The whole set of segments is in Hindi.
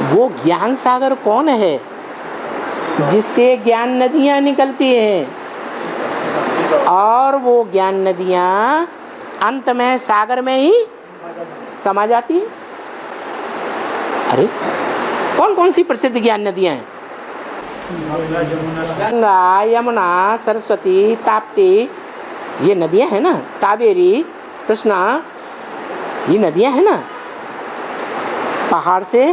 वो ज्ञान सागर कौन है जिससे ज्ञान नदियाँ निकलती हैं, और वो ज्ञान नदियाँ अंत में सागर में ही समा जाती है। अरे कौन कौन सी प्रसिद्ध ज्ञान नदियाँ हैं? गंगा, यमुना, सरस्वती, ताप्ती, ये नदियाँ हैं ना। कावेरी, कृष्णा, ये नदियाँ हैं ना। पहाड़ से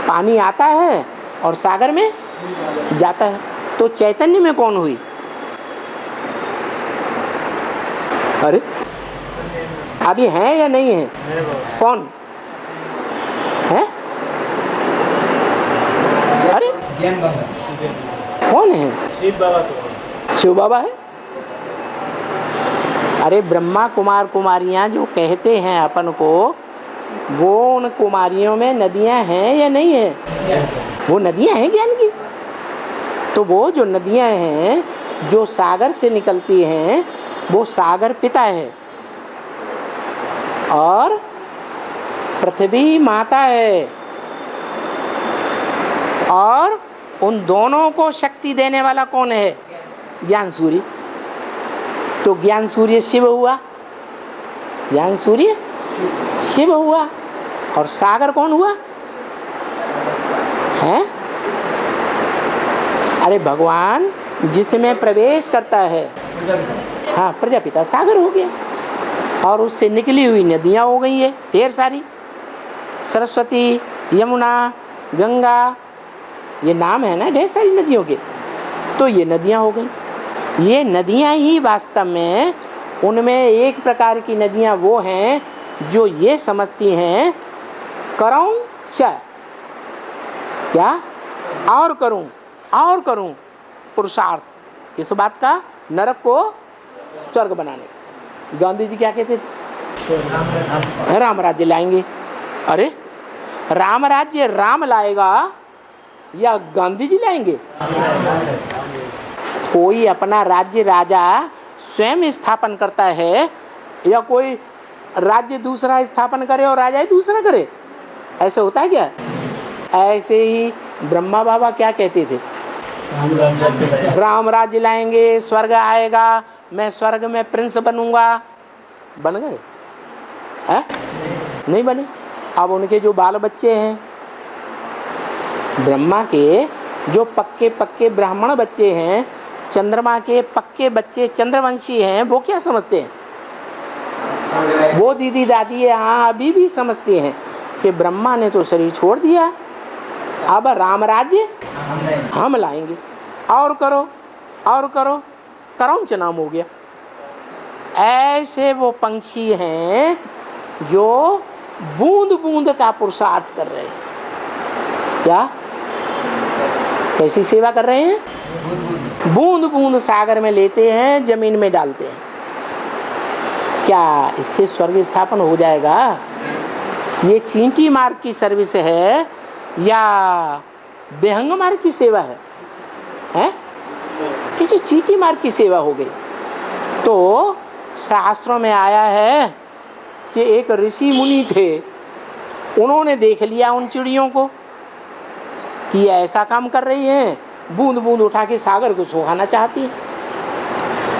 पानी आता है और सागर में जाता है। तो चैतन्य में कौन हुई? अरे अभी है या नहीं है? कौन है? अरे कौन है? शिव बाबा। शिव बाबा है। अरे ब्रह्मा कुमार कुमारियां जो कहते हैं अपन को, वो उन कुमारियों में नदियां हैं या नहीं है? वो नदियां हैं ज्ञान की। तो वो जो नदियां हैं जो सागर से निकलती हैं, वो सागर पिता है और पृथ्वी माता है, और उन दोनों को शक्ति देने वाला कौन है? ज्ञान सूर्य। तो ज्ञान सूर्य शिव हुआ, ज्ञान सूर्य शिव हुआ, और सागर कौन हुआ है? अरे भगवान जिसमें प्रवेश करता है, हाँ प्रजापिता सागर हो गया, और उससे निकली हुई नदियाँ हो गई है ढेर सारी। सरस्वती, यमुना, गंगा, ये नाम है ना ढेर सारी नदियों के। तो ये नदियाँ हो गई। ये नदियाँ ही वास्तव में, उनमें एक प्रकार की नदियाँ वो हैं जो ये समझती हैं करूँ च क्या और करूँ पुरुषार्थ इस बात का, नरक को स्वर्ग बनाने। गांधी जी क्या कहते थे? राम राज्य लाएंगे। अरे राम राज्य राम लाएगा या गांधी जी लाएंगे? कोई अपना राज्य राजा स्वयं स्थापन करता है या कोई राज्य दूसरा स्थापन करे और राजा ही दूसरा करे? ऐसे होता है क्या? ऐसे ही ब्रह्मा बाबा क्या कहते थे? राम राज्य लाएंगे, स्वर्ग आएगा, मैं स्वर्ग में प्रिंस बनूंगा। बन गए? हैं? नहीं बने। अब उनके जो बाल बच्चे हैं, ब्रह्मा के जो पक्के पक्के ब्राह्मण बच्चे हैं, चंद्रमा के पक्के बच्चे चंद्रवंशी हैं, वो क्या समझते हैं? वो दीदी दादी यहाँ अभी भी समझते हैं कि ब्रह्मा ने तो शरीर छोड़ दिया, अब राम राज्य हम लाएंगे, और करो करौंच नाम हो गया। ऐसे वो पंछी हैं जो बूंद बूंद का पुरुषार्थ कर रहे हैं। क्या? कैसी सेवा कर रहे हैं? बूंद बूंद सागर में लेते हैं, जमीन में डालते हैं। क्या इससे स्वर्ग स्थापन हो जाएगा? ये चींटी मार्ग की सर्विस है या बेहंग मार्ग की सेवा है? हैं? किसी चींटी मार्ग की सेवा हो गई। तो शास्त्रों में आया है कि एक ऋषि मुनि थे, उन्होंने देख लिया उन चिड़ियों को कि ऐसा काम कर रही हैं, बूंद बूंद उठा के सागर को सुखाना चाहती है।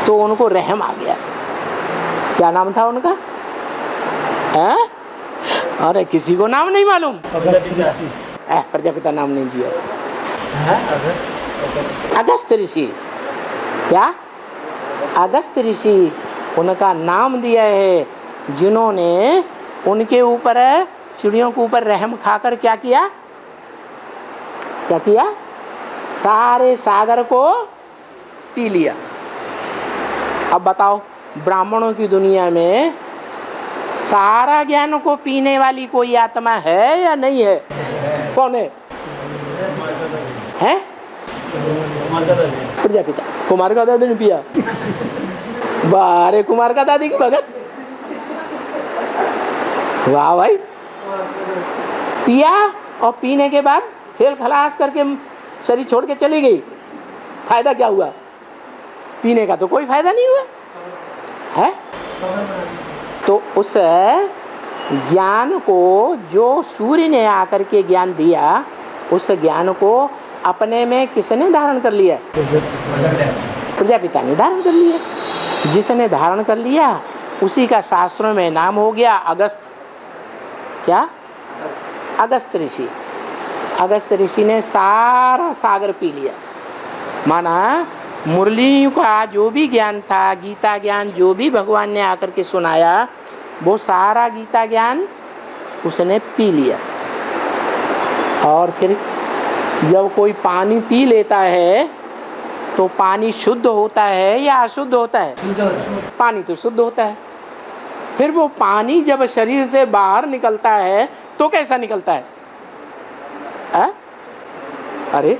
तो उनको रहम आ गया। क्या नाम था उनका? है? अरे किसी को नाम नहीं मालूम? प्रजापिता नाम नहीं दिया। अगस्त ऋषि। क्या? अगस्त ऋषि उनका नाम दिया है, जिन्होंने उनके ऊपर, चिड़ियों के ऊपर रहम खाकर क्या किया? क्या किया? सारे सागर को पी लिया। अब बताओ, ब्राह्मणों की दुनिया में सारा ज्ञान को पीने वाली कोई आत्मा है या नहीं है? कौन है? हैं? प्रजापिता। कुमार का दादी ने पिया? बारे कुमार का दादी की भगत। वाह भाई। पिया और पीने के बाद खेल खलास करके शरीर छोड़ के चली गई। फायदा क्या हुआ? पीने का तो कोई फायदा नहीं हुआ है। तो उस ज्ञान को जो सूर्य ने आकर के ज्ञान दिया, उस ज्ञान को अपने में किसने धारण कर लिया? प्रजापिता ने धारण कर लिया। जिसने धारण कर लिया उसी का शास्त्रों में नाम हो गया अगस्त। क्या? अगस्त ऋषि। अगस्त ऋषि ने सारा सागर पी लिया। माना मुरली का जो भी ज्ञान था, गीता ज्ञान जो भी भगवान ने आकर के सुनाया, वो सारा गीता ज्ञान उसने पी लिया। और फिर जब कोई पानी पी लेता है तो पानी शुद्ध होता है या अशुद्ध होता है? पानी तो शुद्ध होता है। फिर वो पानी जब शरीर से बाहर निकलता है तो कैसा निकलता है? अरे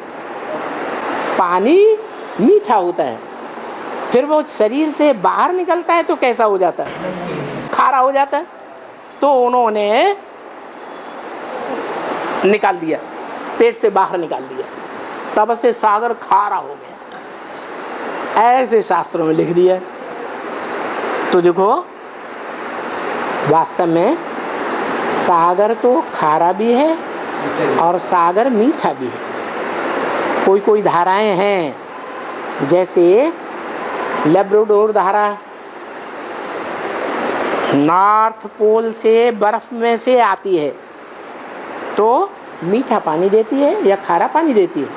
पानी मीठा होता है, फिर वो शरीर से बाहर निकलता है तो कैसा हो जाता है? खारा हो जाता है। तो उन्होंने निकाल दिया, पेट से बाहर निकाल दिया, तब से सागर खारा हो गया। ऐसे शास्त्रों में लिख दिया। तो देखो वास्तव में सागर तो खारा भी है और सागर मीठा भी है। कोई कोई धाराएं हैं, जैसे लेब्राडोर धारा, नॉर्थ पोल से बर्फ में से आती है तो मीठा पानी देती है या खारा पानी देती है?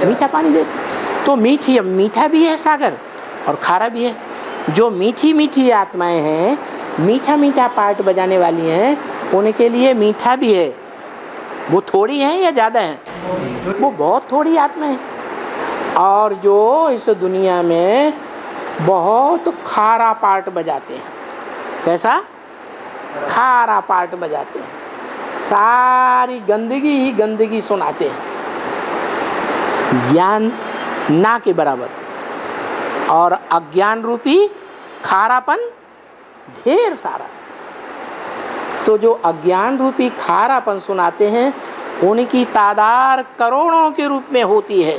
मीठा पानी देती है। तो मीठा भी है सागर और खारा भी है। जो मीठी मीठी आत्माएं हैं, मीठा मीठा पार्ट बजाने वाली हैं, उनके लिए मीठा भी है। वो थोड़ी हैं या ज़्यादा हैं? वो बहुत थोड़ी आत्मा है। और जो इस दुनिया में बहुत खारा पार्ट बजाते हैं। कैसा? खारा पार्ट बजाते हैं, सारी गंदगी ही गंदगी सुनाते हैं, ज्ञान ना के बराबर। और अज्ञान रूपी खारापन ढेर सारा। तो जो अज्ञान रूपी खारापन सुनाते हैं, उनकी तादाद करोड़ों के रूप में होती है।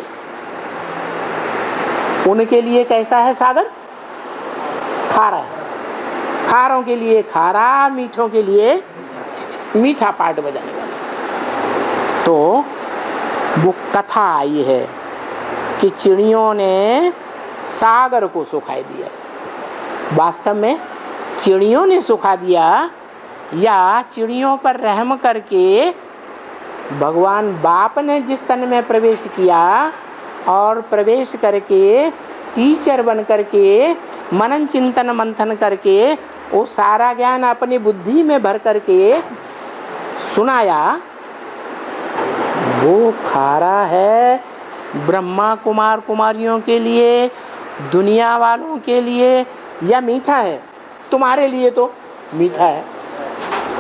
उनके लिए कैसा है सागर? खारा है। खारों के लिए खारा, मीठों के लिए मीठा पार्ट बजाने वाला। तो वो कथा आई है कि चिड़ियों ने सागर को सुखा दिया। वास्तव में चिड़ियों ने सुखा दिया या चिड़ियों पर रहम करके भगवान बाप ने जिस तन में प्रवेश किया और प्रवेश करके टीचर बन करके मनन चिंतन मंथन करके वो सारा ज्ञान अपनी बुद्धि में भर करके सुनाया, वो खारा है ब्रह्मा कुमार कुमारियों के लिए, दुनिया वालों के लिए, या मीठा है? तुम्हारे लिए तो मीठा है,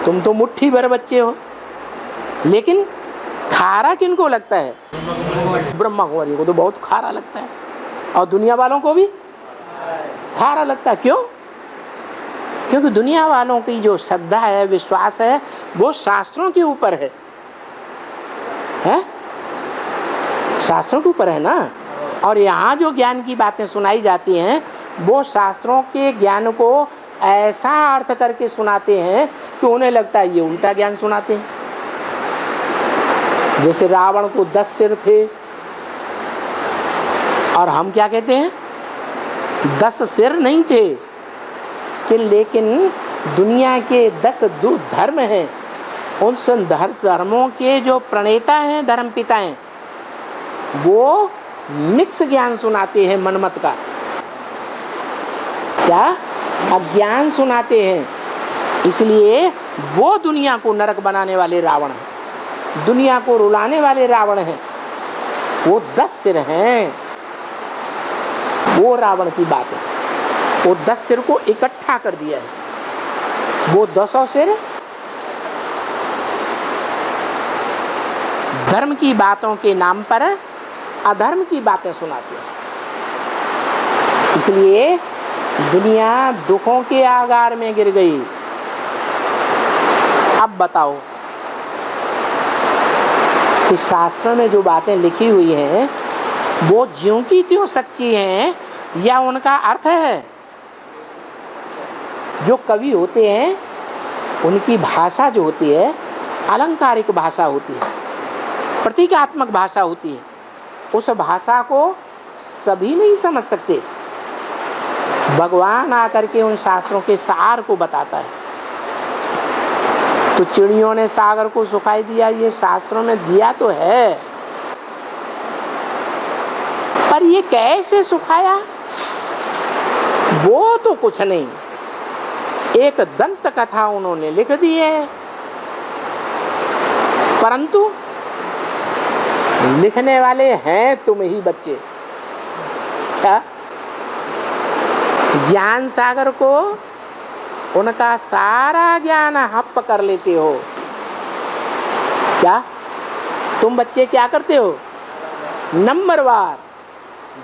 तुम तो मुट्ठी भर बच्चे हो। लेकिन खारा किनको लगता है? ब्रह्मा कुमारियों को तो बहुत खारा लगता है, और दुनिया वालों को भी खारा लगता है। क्यों? क्योंकि दुनिया वालों की जो श्रद्धा है, विश्वास है, वो शास्त्रों के ऊपर है, शास्त्रों के ऊपर है ना। और यहाँ जो ज्ञान की बातें सुनाई जाती हैं, वो शास्त्रों के ज्ञान को ऐसा अर्थ करके सुनाते हैं कि उन्हें लगता है ये उल्टा ज्ञान सुनाते हैं। जैसे रावण को 10 सिर थे, और हम क्या कहते हैं? 10 सिर नहीं थे कि, लेकिन दुनिया के 10 धर्म हैं, उन धर्मों के जो प्रणेता हैं, धर्म पिता हैं, वो मिक्स ज्ञान सुनाते हैं मनमत का। क्या? अज्ञान सुनाते हैं। इसलिए वो दुनिया को नरक बनाने वाले रावण हैं, दुनिया को रुलाने वाले रावण हैं। वो 10 सिर हैं, वो रावण की बात है। वो 10 सिर को इकट्ठा कर दिया है। वो 10 सिर धर्म की बातों के नाम पर अधर्म की बातें सुनाते हैं। इसलिए दुनिया दुखों के आगार में गिर गई। अब बताओ कि शास्त्रों में जो बातें लिखी हुई हैं, वो ज्यों की त्यों सच्ची हैं या उनका अर्थ है? जो कवि होते हैं उनकी भाषा जो होती है अलंकारिक भाषा होती है, प्रतीकात्मक भाषा होती है। उस भाषा को सभी नहीं समझ सकते। भगवान आकर के उन शास्त्रों के सार को बताता है। तो चिड़ियों ने सागर को सुखाई दिया, ये शास्त्रों में दिया तो है, पर ये कैसे सुखाया वो तो कुछ नहीं। एक दंत कथा उन्होंने लिख दी है, परंतु लिखने वाले हैं तुम ही बच्चे। क्या ज्ञान सागर को उनका सारा ज्ञान हप कर लेते हो? क्या तुम बच्चे क्या करते हो? नंबरवार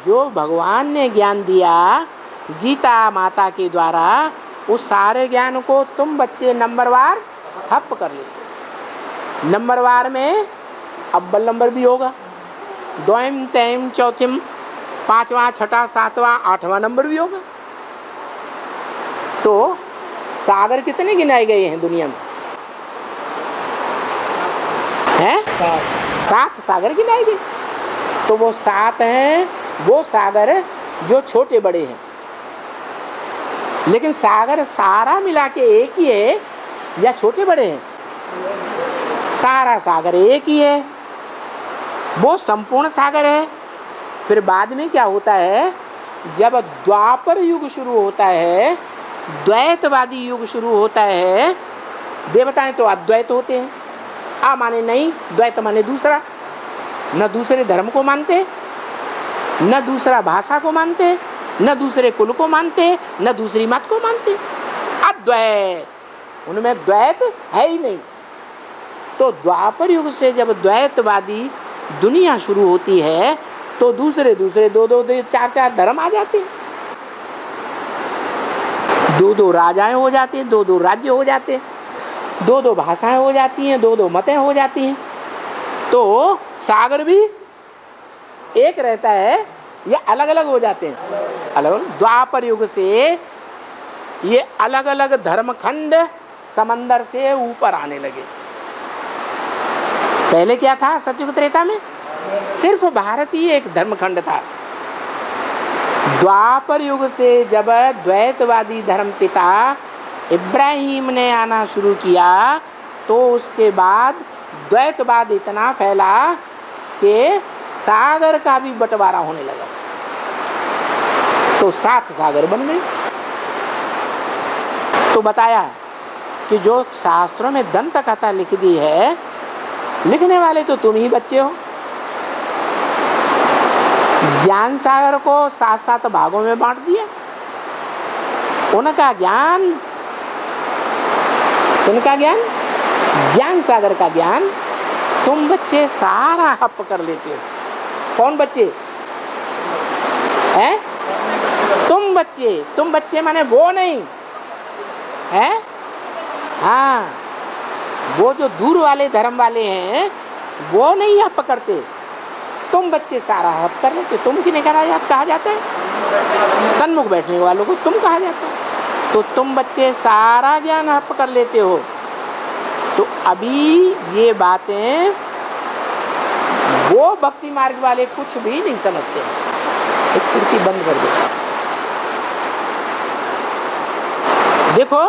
जो भगवान ने ज्ञान दिया गीता माता के द्वारा, उस सारे ज्ञान को तुम बच्चे नंबरवार हप कर लेते। नंबरवार में अव्वल नंबर भी होगा, द्वयम तैम चौथिम, पांचवा छठा सातवां आठवां नंबर भी होगा। तो सागर कितने गिनाए गए हैं दुनिया में? हैं? 7 सागर गिनाए गए। तो वो 7 हैं वो सागर जो छोटे बड़े हैं, लेकिन सागर सारा मिला के एक ही है या छोटे बड़े हैं? सारा सागर एक ही है, वो संपूर्ण सागर है। फिर बाद में क्या होता है, जब द्वापर युग शुरू होता है, द्वैतवादी युग शुरू होता है, देवताएं तो अद्वैत होते हैं, आ माने नहीं, द्वैत माने दूसरा, न दूसरे धर्म को मानते, न दूसरा भाषा को मानते, न दूसरे कुल को मानते, न दूसरी मत को मानते, अद्वैत, उनमें द्वैत है ही नहीं। तो द्वापर युग से जब द्वैतवादी दुनिया शुरू होती है तो दूसरे दूसरे 2-2 4-4 धर्म आ जाते हैं, 2-2 राजाएं हो जाती हैं, 2-2 राज्य हो जाते हैं, 2-2 भाषाएं हो जाती हैं, 2-2 मतें हो जाती हैं। तो सागर भी एक रहता है या अलग अलग हो जाते हैं? अलग अलग। द्वापर युग से ये अलग अलग धर्मखंड समंदर से ऊपर आने लगे। पहले क्या था सतयुग त्रेता में? सिर्फ भारत ही एक धर्मखंड था। द्वापर युग से जब द्वैतवादी धर्मपिता इब्राहिम ने आना शुरू किया तो उसके बाद द्वैतवाद इतना फैला कि सागर का भी बंटवारा होने लगा, तो 7 सागर बन गए। तो बताया कि जो शास्त्रों में दंत कथा लिख दी है, लिखने वाले तो तुम ही बच्चे हो। ज्ञान सागर को 7-7 भागों में बांट दिया। उनका ज्ञान ज्ञान सागर का ज्ञान तुम बच्चे सारा हप कर लेते हो। कौन बच्चे हैं? तुम बच्चे माने वो नहीं है, हाँ, वो जो दूर वाले धर्म वाले हैं वो नहीं हप करते। तुम बच्चे सारा हप कर लेते। तुम किन्हें कहा जाता है? सन्मुख बैठने वालों को तुम कहा जाता है। तो तुम बच्चे सारा ज्ञान हप कर लेते हो। तो अभी ये बातें वो भक्ति मार्ग वाले कुछ भी नहीं समझते। एक खिड़की बंद कर दो। देखो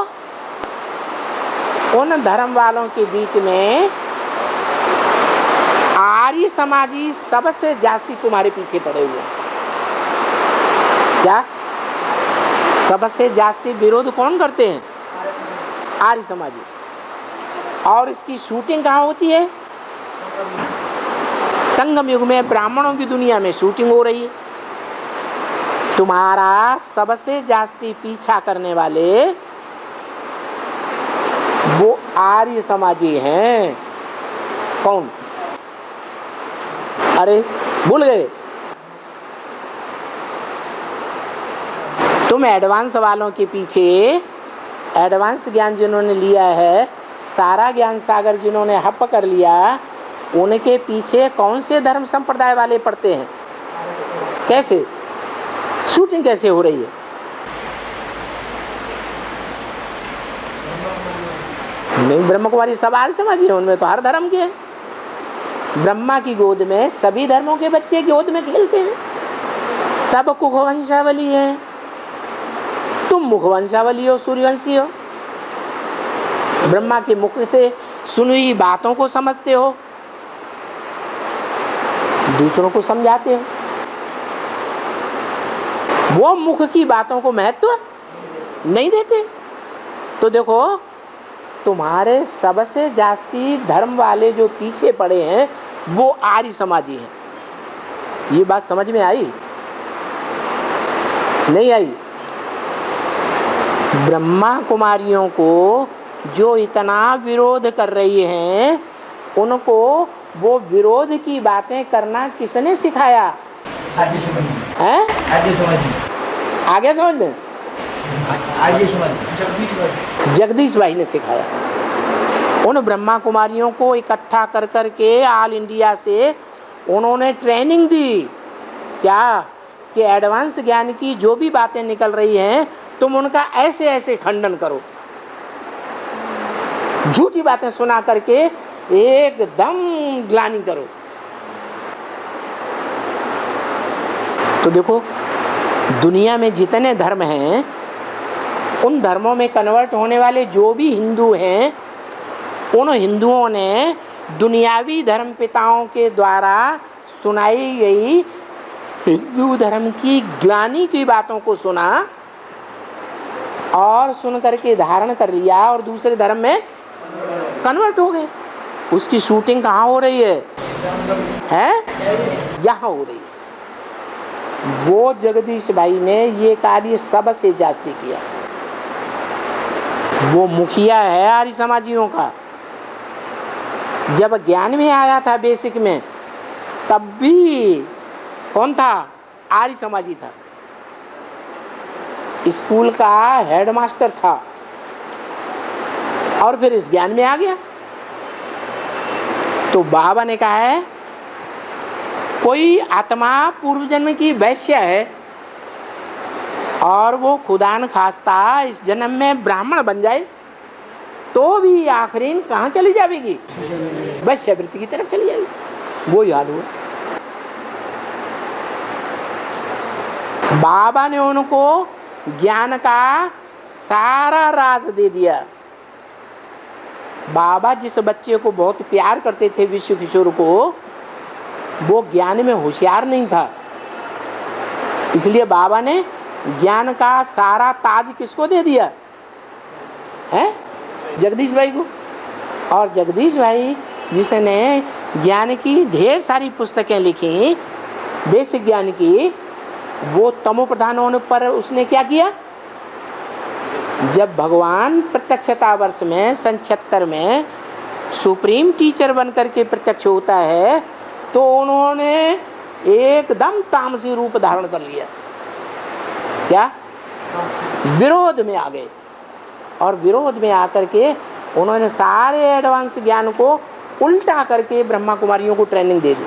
उन धर्म वालों के बीच में आर्य समाजी सबसे जास्ती तुम्हारे पीछे पड़े हुए हैं। क्या सबसे जास्ती विरोध कौन करते हैं? आर्य समाजी। और इसकी शूटिंग कहाँ होती है? संगम युग में ब्राह्मणों की दुनिया में शूटिंग हो रही है। तुम्हारा सबसे जास्ती पीछा करने वाले वो आर्य समाजी हैं। कौन? अरे भूल गए? तुम एडवांस वालों के पीछे, एडवांस ज्ञान जिन्होंने लिया है, सारा ज्ञान सागर जिन्होंने हप कर लिया, उनके पीछे कौन से धर्म संप्रदाय वाले पड़ते हैं? कैसे शूटिंग कैसे हो रही है? नहीं, ब्रह्म कुमारी सब आर्य समाजी है, उनमें तो हर धर्म के हैं। ब्रह्मा की गोद में सभी धर्मों के बच्चे गोद में खेलते हैं, सब मुखवंशावली है। तुम मुखवंशावली हो, सूर्यवंशी हो, ब्रह्मा के मुख से सुनी बातों को समझते हो, दूसरों को समझाते हो। वो मुख की बातों को महत्व नहीं देते। तो देखो, तुम्हारे सबसे जास्ती धर्म वाले जो पीछे पड़े हैं वो आर्य समाजी हैं। ये बात समझ में आई? नहीं आई? ब्रह्मा कुमारियों को जो इतना विरोध कर रही हैं, उनको वो विरोध की बातें करना किसने सिखाया? आगे समझ में। हैं? आगे समझ में। आगे समझ में? आगे समझ में। जगदीश भाई ने सिखाया। उन ब्रह्मा कुमारियों को इकट्ठा कर कर के ऑल इंडिया से उन्होंने ट्रेनिंग दी। क्या? कि एडवांस ज्ञान की जो भी बातें निकल रही हैं तुम उनका ऐसे ऐसे खंडन करो। झूठी बातें सुना करके एकदम ग्लानि करो। तो देखो, दुनिया में जितने धर्म हैं उन धर्मों में कन्वर्ट होने वाले जो भी हिंदू हैं, उन हिंदुओं ने दुनियावी धर्म पिताओं के द्वारा सुनाई गई हिंदू धर्म की ग्लानि की बातों को सुना और सुन करके धारण कर लिया और दूसरे धर्म में कन्वर्ट हो गए। उसकी शूटिंग कहाँ हो रही है? यहाँ हो रही है। वो जगदीश भाई ने ये कार्य सबसे जास्ती किया। वो मुखिया है आर्य समाजियों का। जब ज्ञान में आया था बेसिक में, तब भी कौन था? आर्य समाजी था। स्कूल का हेडमास्टर था और फिर इस ज्ञान में आ गया। तो बाबा ने कहा है, कोई आत्मा पूर्व जन्म की वैश्य है और वो खुदा न खास्ता इस जन्म में ब्राह्मण बन जाए तो भी आखिरी कहाँ चली जाएगी? वैश्यवृत्ति की तरफ चली जाएगी। वो याद हुआ। बाबा ने उनको ज्ञान का सारा राज दे दिया। बाबा जिस बच्चे को बहुत प्यार करते थे, विश्व किशोर को, वो ज्ञान में होशियार नहीं था। इसलिए बाबा ने ज्ञान का सारा ताज किसको दे दिया है? जगदीश भाई को। और जगदीश भाई जिसने ज्ञान की ढेर सारी पुस्तकें लिखी, बेसिक ज्ञान की, वो तमो प्रधान होने पर उसने क्या किया? जब भगवान प्रत्यक्षता वर्ष में सन 76 में सुप्रीम टीचर बन करके प्रत्यक्ष होता है, तो उन्होंने एकदम तामसी रूप धारण कर लिया। क्या? विरोध में आ गए। और विरोध में आकर के उन्होंने सारे एडवांस ज्ञान को उल्टा करके ब्रह्मा कुमारियों को ट्रेनिंग दे दी।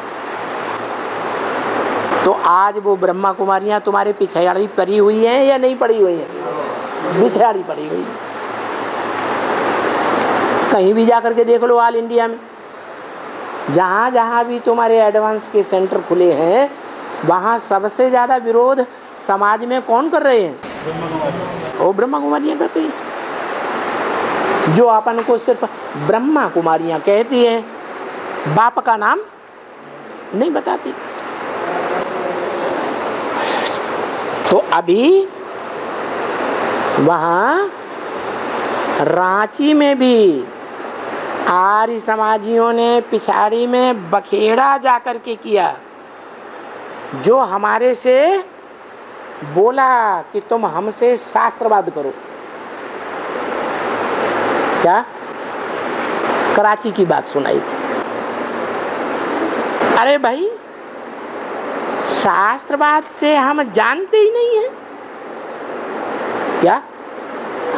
तो आज वो ब्रह्मा कुमारियां तुम्हारे पिछाड़ी पड़ी हुई हैं या नहीं पड़ी हुई हैं? पिछाड़ी पड़ी हुई। कहीं भी जाकर के देख लो, ऑल इंडिया में जहाँ जहाँ भी तुम्हारे एडवांस के सेंटर खुले हैं, वहाँ सबसे ज़्यादा विरोध समाज में कौन कर रहे हैं? वो ब्रह्मा कुमारियाँ कर रही हैं। जो अपन को सिर्फ ब्रह्मा कुमारियाँ कहती हैं, बाप का नाम नहीं बताती। तो अभी वहाँ रांची में भी आर्य समाजियों ने पिछाड़ी में बखेड़ा जाकर के किया। जो हमारे से बोला कि तुम हमसे शास्त्रवाद करो। क्या? कराची की बात सुनाई। अरे भाई, शास्त्रवाद से हम जानते ही नहीं हैं। क्या?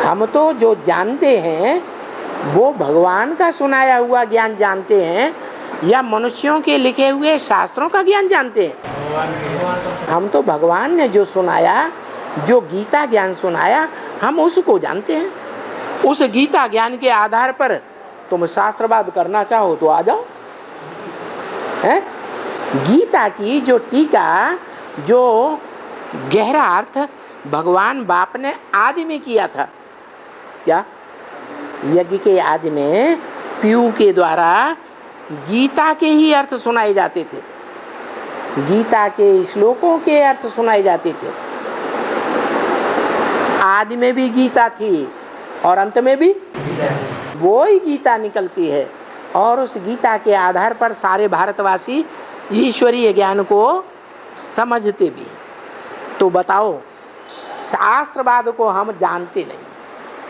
हम तो जो जानते हैं वो भगवान का सुनाया हुआ ज्ञान जानते हैं या मनुष्यों के लिखे हुए शास्त्रों का ज्ञान जानते हैं? हम तो भगवान ने जो सुनाया, जो गीता ज्ञान सुनाया, हम उसको जानते हैं। उस गीता ज्ञान के आधार पर तुम शास्त्रवाद करना चाहो तो आ जाओ। है? गीता की जो टीका, जो गहरा अर्थ भगवान बाप ने आदि में किया था, क्या यज्ञ के आदि में पीयू के द्वारा गीता के ही अर्थ सुनाए जाते थे, गीता के श्लोकों के अर्थ सुनाए जाते थे। आदि में भी गीता थी और अंत में भी वो ही गीता निकलती है, और उस गीता के आधार पर सारे भारतवासी ईश्वरीय ज्ञान को समझते भी। तो बताओ, शास्त्रवाद को हम जानते नहीं,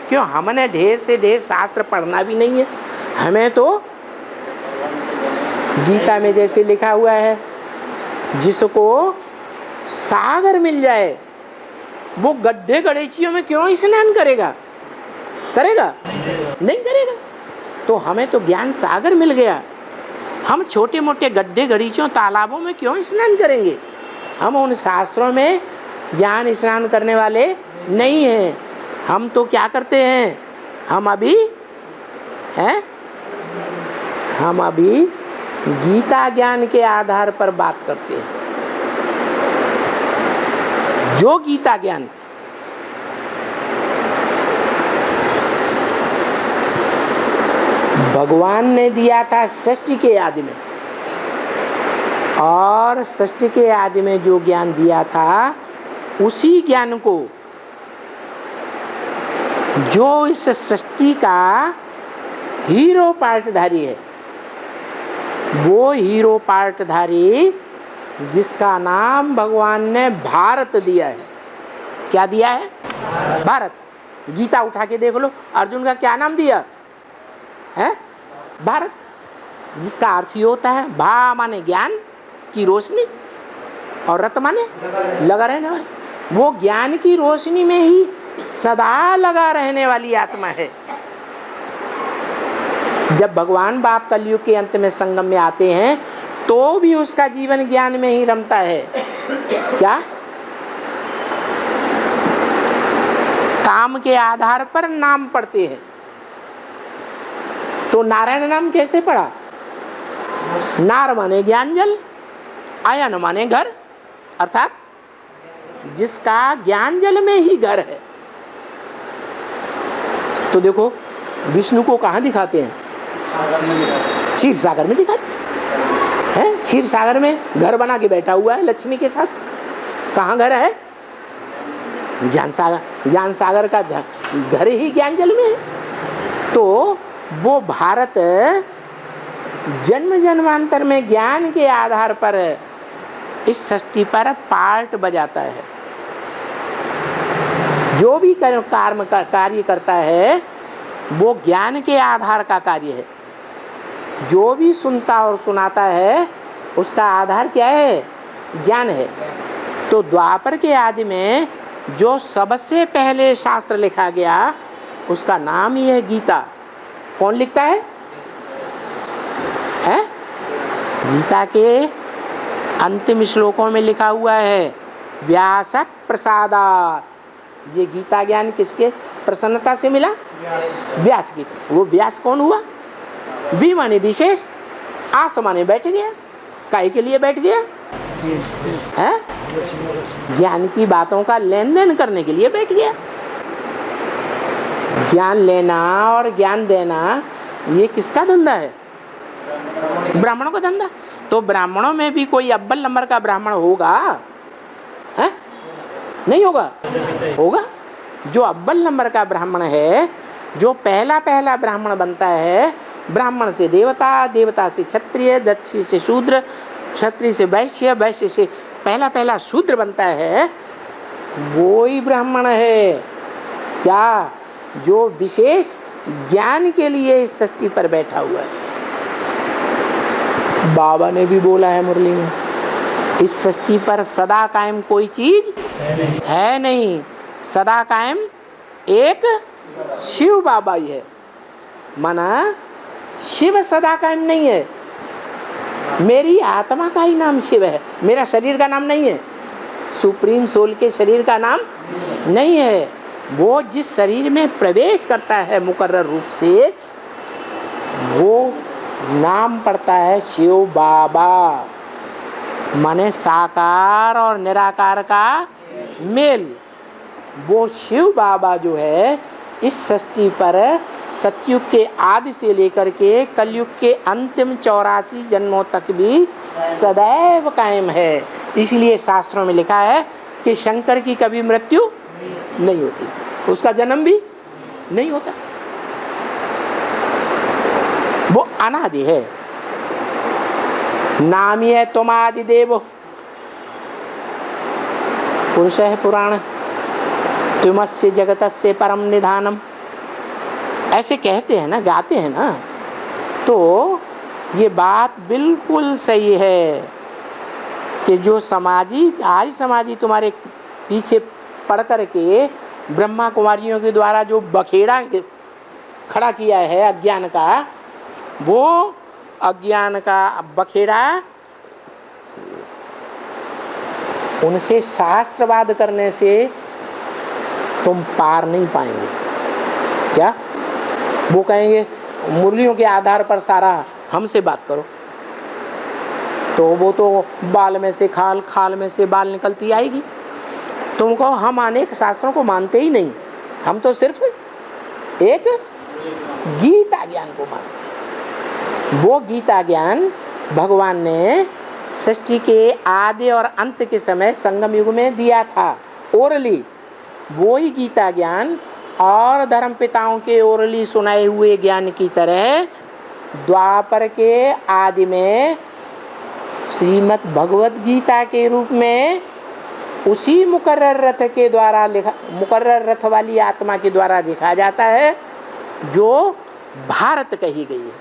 क्यों? हमने ढेर से ढेर शास्त्र पढ़ना भी नहीं है। हमें तो गीता में जैसे लिखा हुआ है, जिसको सागर मिल जाए वो गड्ढे गड़ेचियों में क्यों स्नान करेगा? करेगा? नहीं करेगा। तो हमें तो ज्ञान सागर मिल गया, हम छोटे मोटे गड्ढे गड़ीचों तालाबों में क्यों स्नान करेंगे? हम उन शास्त्रों में ज्ञान स्नान करने वाले नहीं हैं। हम तो क्या करते हैं, हम अभी गीता ज्ञान के आधार पर बात करते हैं। जो गीता ज्ञान भगवान ने दिया था सृष्टि के आदि में, और सृष्टि के आदि में जो ज्ञान दिया था, उसी ज्ञान को जो इस सृष्टि का हीरो पार्टधारी है, वो हीरो पार्टधारी जिसका नाम भगवान ने भारत दिया है। क्या दिया है? भारत। गीता उठा के देख लो, अर्जुन का क्या नाम दिया है? भारत। जिसका अर्थ ही होता है, भा माने ज्ञान की रोशनी और रत माने लगा रहने वाला। वो ज्ञान की रोशनी में ही सदा लगा रहने वाली आत्मा है। जब भगवान बाप कलयुग के अंत में संगम में आते हैं तो भी उसका जीवन ज्ञान में ही रमता है। क्या? काम के आधार पर नाम पढ़ते हैं। तो नारायण नाम कैसे पढ़ा? नार माने ज्ञान जल, आयन माने घर, अर्थात जिसका ज्ञान जल में ही घर है। तो देखो, विष्णु को कहाँ दिखाते हैं? क्षीर सागर में दिखाते हैं। क्षीर सागर में घर बना के बैठा हुआ है लक्ष्मी के साथ। कहाँ घर है? ज्ञान सागर। ज्ञान सागर का घर ही ज्ञान जल में है। तो वो भारत जन्म जन्मांतर में ज्ञान के आधार पर इस सृष्टि पर पार्ट बजाता है। जो भी कार्य करता है वो ज्ञान के आधार का कार्य है। जो भी सुनता और सुनाता है उसका आधार क्या है? ज्ञान है। तो द्वापर के आदि में जो सबसे पहले शास्त्र लिखा गया उसका नाम ही है गीता। कौन लिखता है? गीता के अंतिम श्लोकों में लिखा हुआ है व्यास प्रसादात्। ये गीता ज्ञान किसके प्रसन्नता से मिला? व्यास की। वो व्यास कौन हुआ? वी माने विशेष, आस माने बैठ गया। काहे के लिए बैठ गया? है? ज्ञान की बातों का लेन देन करने के लिए बैठ गया। ज्ञान लेना और ज्ञान देना ये किसका धंधा है? ब्राह्मणों का धंधा। तो ब्राह्मणों में भी कोई अव्वल नंबर का ब्राह्मण होगा? है? नहीं होगा? होगा। जो अव्वल नंबर का ब्राह्मण है, जो पहला ब्राह्मण बनता है, ब्राह्मण से देवता, देवता से क्षत्रिय, क्षत्रिय से शूद्र, क्षत्रिय से वैश्य, वैश्य से पहला शूद्र बनता है, वो ही ब्राह्मण है। क्या? जो विशेष ज्ञान के लिए इस सृष्टि पर बैठा हुआ है। बाबा ने भी बोला है मुरली में, इस सृष्टि पर सदा कायम कोई चीज है नहीं। सदा कायम एक शिव बाबा ही है। माना शिव सदा कायम नहीं है। मेरी आत्मा का ही नाम शिव है, मेरा शरीर का नाम नहीं है। सुप्रीम सोल के शरीर का नाम नहीं है। वो जिस शरीर में प्रवेश करता है मुकर्रर रूप से, वो नाम पड़ता है शिव बाबा। माने साकार और निराकार का मेल। वो शिव बाबा जो है इस सृष्टि पर सतयुग के आदि से लेकर के कलयुग के अंतिम 84 जन्मों तक भी सदैव कायम है। इसलिए शास्त्रों में लिखा है कि शंकर की कभी मृत्यु नहीं होती, उसका जन्म भी नहीं होता, वो अनादि है। नामी है तुमादि देव, पुरुष है पुराण, तुमस्य जगतस्य परम निधानम, ऐसे कहते हैं ना, गाते हैं ना। तो ये बात बिल्कुल सही है कि जो आज समाजी तुम्हारे पीछे पड़ कर के ब्रह्मा कुमारियों के द्वारा जो बखेड़ा खड़ा किया है अज्ञान का, वो अज्ञान का बखेड़ा उनसे शास्त्रवाद करने से तुम पार नहीं पाएंगे। क्या वो कहेंगे मुरलियों के आधार पर सारा हमसे बात करो, तो वो तो बाल में से खाल, खाल में से बाल निकलती आएगी। तुम कहो हम अनेक शास्त्रों को मानते ही नहीं, हम तो सिर्फ एक गीता ज्ञान को मानते हैं। वो गीता ज्ञान भगवान ने सृष्टि के आदि और अंत के समय संगम युग में दिया था ओरली। वो ही गीता ज्ञान और धर्म पिताओं के ओरली सुनाए हुए ज्ञान की तरह द्वापर के आदि में श्रीमद् भगवत गीता के रूप में उसी मुकर्रर रथ के द्वारा लिखा, मुकर्रर रथ वाली आत्मा के द्वारा लिखा जाता है, जो भारत कही गई है,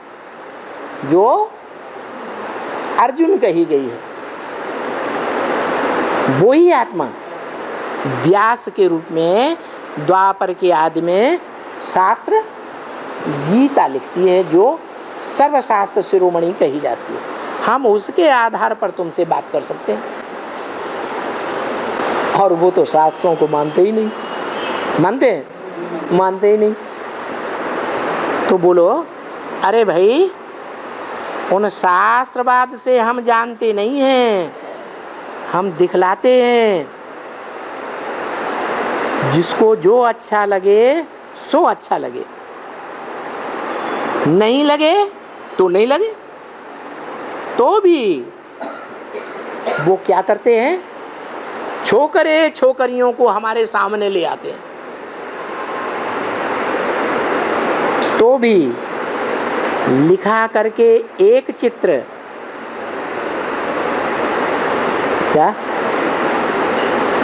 जो अर्जुन कही गई है। वही आत्मा व्यास के रूप में द्वापर के आदि में शास्त्र गीता लिखती है, जो सर्वशास्त्र शिरोमणि कही जाती है। हम उसके आधार पर तुमसे बात कर सकते हैं, और वो तो शास्त्रों को मानते ही नहीं। मानते हैं? मानते ही नहीं। तो बोलो अरे भाई, उन शास्त्रवाद से हम जानते नहीं हैं, हम दिखलाते हैं। जिसको जो अच्छा लगे सो अच्छा लगे, नहीं लगे तो नहीं लगे। तो भी वो क्या करते हैं, छोकरे छोकरियों को हमारे सामने ले आते हैं। तो भी लिखा करके एक चित्र, क्या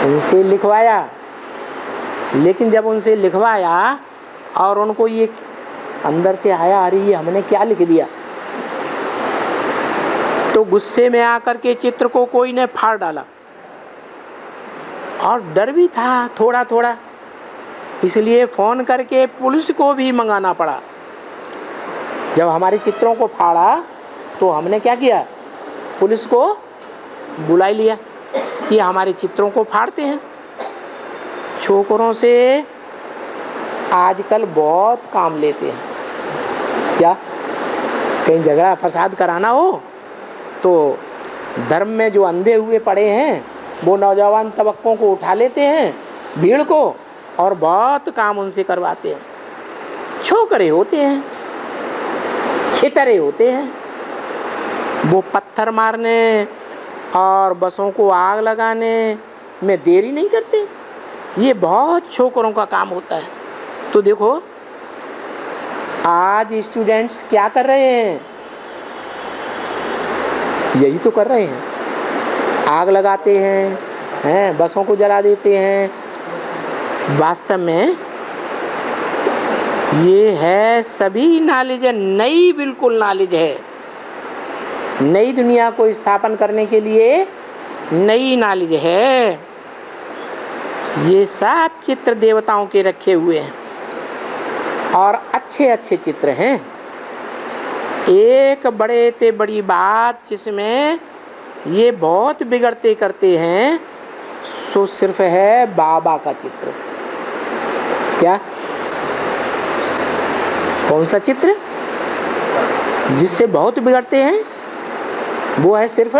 उनसे लिखवाया, लेकिन जब उनसे लिखवाया और उनको ये अंदर से आया, अरे ये हमने क्या लिख दिया, तो गुस्से में आकर के चित्र को कोई ने फाड़ डाला। और डर भी था थोड़ा थोड़ा, इसलिए फ़ोन करके पुलिस को भी मंगाना पड़ा। जब हमारे चित्रों को फाड़ा तो हमने क्या किया, पुलिस को बुला लिया कि हमारे चित्रों को फाड़ते हैं। छोकरों से आजकल बहुत काम लेते हैं। क्या कहीं झगड़ा फसाद कराना हो तो धर्म में जो अंधे हुए पड़े हैं वो नौजवान तबक्कों को उठा लेते हैं, भीड़ को, और बहुत काम उनसे करवाते हैं। छोकरे होते हैं, छितरे होते हैं, वो पत्थर मारने और बसों को आग लगाने में देरी नहीं करते। ये बहुत छोकरों का काम होता है। तो देखो आज स्टूडेंट्स क्या कर रहे हैं, यही तो कर रहे हैं, आग लगाते हैं, बसों को जला देते हैं। वास्तव में ये है सभी नॉलेज है, नई बिल्कुल नॉलेज है। नई दुनिया को स्थापन करने के लिए नई नॉलेज है। ये सब चित्र देवताओं के रखे हुए हैं और अच्छे अच्छे चित्र हैं। एक बड़े ते बड़ी बात जिसमें ये बहुत बिगड़ते करते हैं, सो सिर्फ है बाबा का चित्र। क्या? कौन सा चित्र जिससे बहुत बिगड़ते हैं? वो है सिर्फ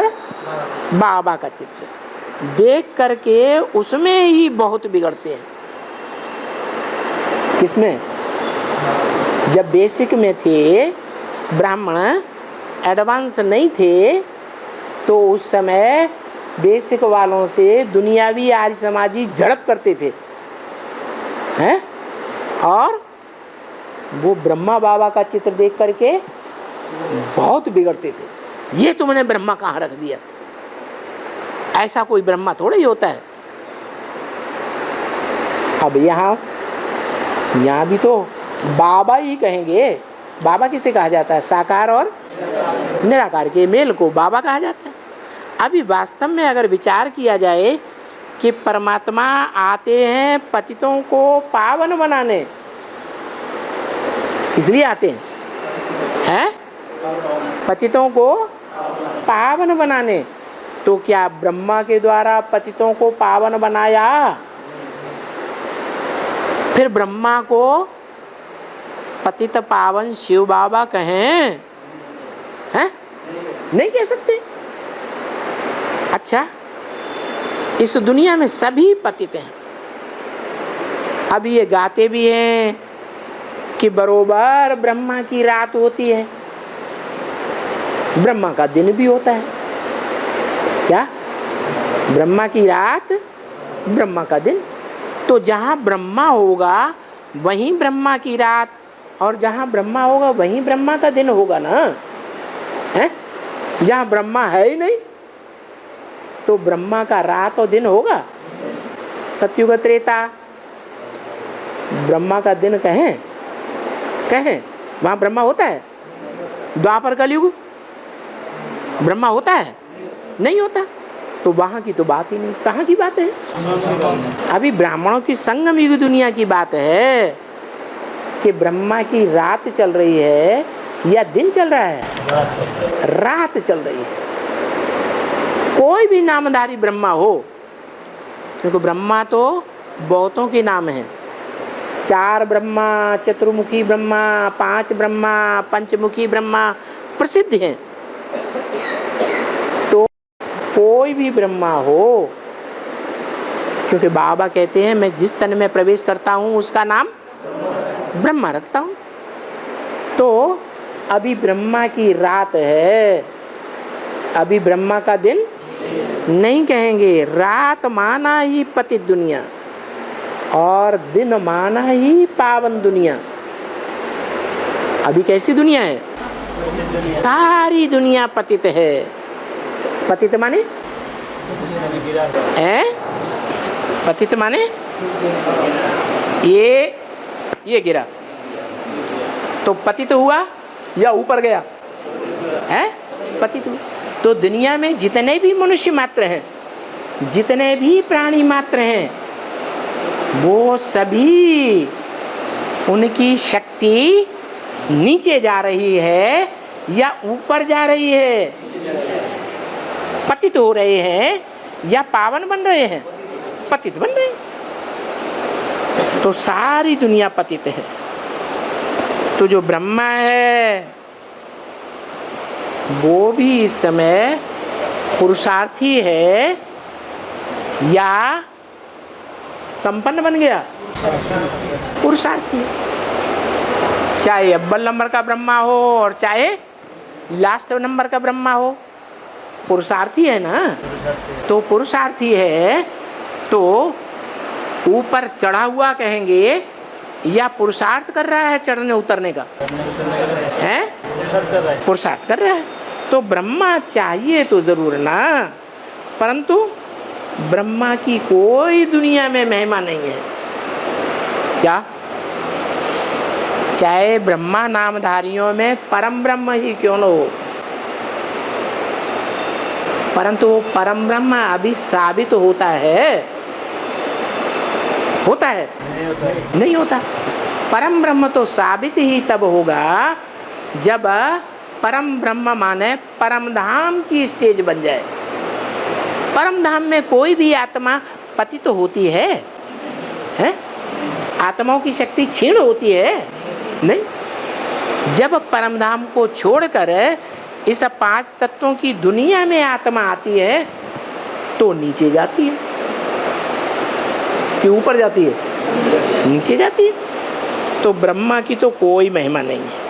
बाबा का चित्र, देख करके उसमें ही बहुत बिगड़ते हैं। किसमें? जब बेसिक में थे, ब्राह्मण एडवांस नहीं थे, तो उस समय बेसिक वालों से दुनियावी आर्य समाजी झड़प करते थे, हैं? और वो ब्रह्मा बाबा का चित्र देख करके बहुत बिगड़ते थे। ये तुमने ब्रह्मा कहाँ रख दिया? ऐसा कोई ब्रह्मा थोड़ा ही होता है। अब यहाँ भी तो बाबा ही कहेंगे। बाबा किसे कहा जाता है? साकार और निराकार के मेल को बाबा कहा जाता है। अभी वास्तव में अगर विचार किया जाए कि परमात्मा आते हैं पतितों को पावन बनाने, इसलिए आते हैं पतितों को पावन बनाने, तो क्या ब्रह्मा के द्वारा पतितों को पावन बनाया? फिर ब्रह्मा को पतित पावन शिव बाबा कहें? हैं? नहीं कह सकते। अच्छा, इस दुनिया में सभी पतित हैं। अब ये गाते भी हैं कि बरोबर ब्रह्मा की रात होती है, ब्रह्मा का दिन भी होता है। क्या? ब्रह्मा की रात, ब्रह्मा का दिन। तो जहाँ ब्रह्मा होगा वहीं ब्रह्मा की रात, और जहाँ ब्रह्मा होगा वहीं ब्रह्मा का दिन होगा ना, है? जहाँ ब्रह्मा है ही नहीं तो ब्रह्मा का रात और दिन होगा? सतयुग त्रेता ब्रह्मा का दिन कहें वहाँ ब्रह्मा होता है? द्वापर कलयुग ब्रह्मा होता है? नहीं होता। तो वहाँ की तो बात ही नहीं। कहाँ की बात है? अभी ब्राह्मणों की संगम युग दुनिया की बात है कि ब्रह्मा की रात चल रही है या दिन चल रहा है? रात चल रही है। कोई भी नामधारी ब्रह्मा हो, क्योंकि ब्रह्मा तो बहुतों के नाम हैं। 4 ब्रह्मा, चतुर्मुखी ब्रह्मा, 5 ब्रह्मा, पंचमुखी ब्रह्मा प्रसिद्ध हैं। तो कोई भी ब्रह्मा हो, क्योंकि बाबा कहते हैं मैं जिस तन में प्रवेश करता हूँ उसका नाम ब्रह्मा रखता हूँ। तो अभी ब्रह्मा की रात है, अभी ब्रह्मा का दिन नहीं कहेंगे। रात माना ही पतित दुनिया और दिन माना ही पावन दुनिया। अभी कैसी दुनिया है? सारी दुनिया पतित है। पतित माने पतित माने ये गिरा तो पतित हुआ या ऊपर गया? है पतित हुआ। तो दुनिया में जितने भी मनुष्य मात्र हैं, जितने भी प्राणी मात्र हैं, वो सभी उनकी शक्ति नीचे जा रही है या ऊपर जा रही है? पतित हो रहे हैं या पावन बन रहे हैं? पतित बन रहे हैं। तो सारी दुनिया पतित है। तो जो ब्रह्मा है वो भी इस समय पुरुषार्थी है या संपन्न बन गया? पुरुषार्थी है। चाहे अव्वल नंबर का ब्रह्मा हो और चाहे लास्ट नंबर का ब्रह्मा हो, पुरुषार्थी है ना। तो पुरुषार्थी है तो ऊपर चढ़ा हुआ कहेंगे या पुरुषार्थ कर रहा है चढ़ने उतरने का? है पुरुषार्थ कर रहा है। तो ब्रह्मा चाहिए तो जरूर ना, परंतु ब्रह्मा की कोई दुनिया में महिमा नहीं है। क्या? चाहे ब्रह्मा नामधारियों में परम ब्रह्म ही क्यों न हो, परंतु वो परम ब्रह्म अभी साबित होता है? होता है? नहीं होता। परम ब्रह्म तो साबित ही तब होगा जब परम ब्रह्म माने परम धाम की स्टेज बन जाए। परम धाम में कोई भी आत्मा पतित तो होती है? आत्माओं की शक्ति क्षीण होती है? नहीं। जब परम धाम को छोड़कर इस 5 तत्वों की दुनिया में आत्मा आती है तो नीचे जाती है कि ऊपर जाती है? नीचे जाती है। तो ब्रह्मा की तो कोई महिमा नहीं है,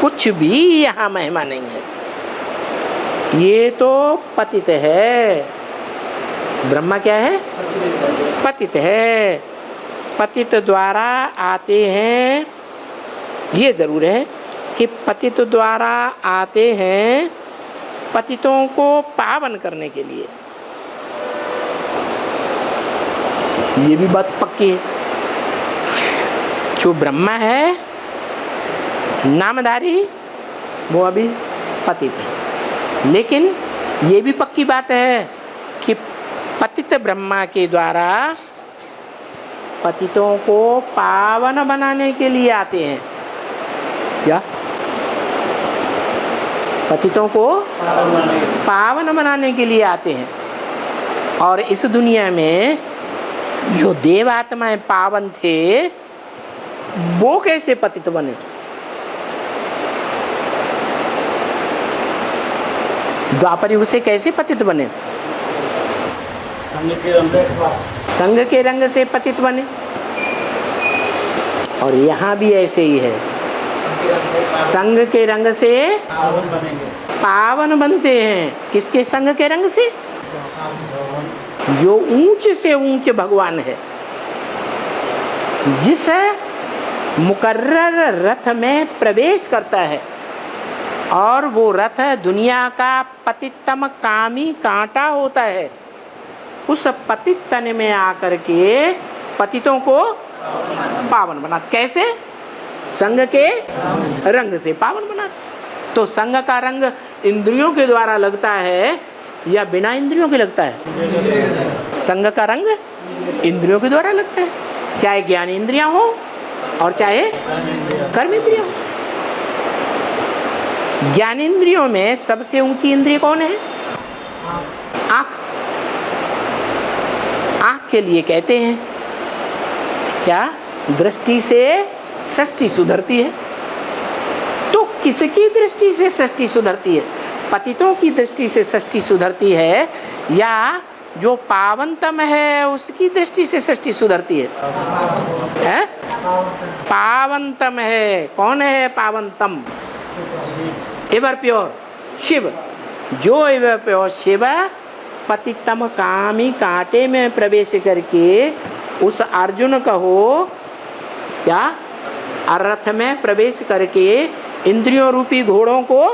कुछ भी यहाँ महिमा नहीं है। ये तो पतित है। ब्रह्मा क्या है? पतित है। पतित द्वारा आते हैं, ये जरूर है कि पतित द्वारा आते हैं पतितों को पावन करने के लिए। ये भी बात पक्की है। जो ब्रह्मा है नामधारी वो अभी पतित है, लेकिन ये भी पक्की बात है कि पतित ब्रह्मा के द्वारा पतितों को पावन बनाने के लिए आते हैं। क्या? पतितों को पावन बनाने के लिए आते हैं। और इस दुनिया में जो देवात्माएं पावन थे वो कैसे पतित बने? द्वापर युग से कैसे पतित बने? संग के रंग से पतित बने। और यहाँ भी ऐसे ही है, संग के रंग से पावन बनते हैं। किसके संग के रंग से? जो ऊंच से ऊंच भगवान है, जिस मुकर्रर रथ में प्रवेश करता है, और वो रथ दुनिया का पतितम कामी कांटा होता है, उस पतित तन में आकर के पतितों को पावन बनाते। कैसे? संग के रंग से पावन बनाते। तो संग का रंग इंद्रियों के द्वारा लगता है या बिना इंद्रियों के लगता है? संग का रंग इंद्रियों के द्वारा लगता है, चाहे ज्ञान इंद्रियां हो और चाहे कर्म इंद्रियां हो। ज्ञान इंद्रियों में सबसे ऊंची इंद्रिय कौन है? आँख। आँख के लिए कहते हैं क्या? दृष्टि से सृष्टि सुधरती है। तो किसकी दृष्टि से सृष्टि सुधरती है? पतितों की दृष्टि से सृष्टि सुधरती है या जो पावनतम है उसकी दृष्टि से सृष्टि सुधरती है? है? पावनतम है। कौन है पावनतम? Ever pure Shiv. जो एवर प्योर शिव पतितम कामी कांटे में प्रवेश करके उस अर्जुन कहो क्या रथ में प्रवेश करके इंद्रियों रूपी घोड़ों को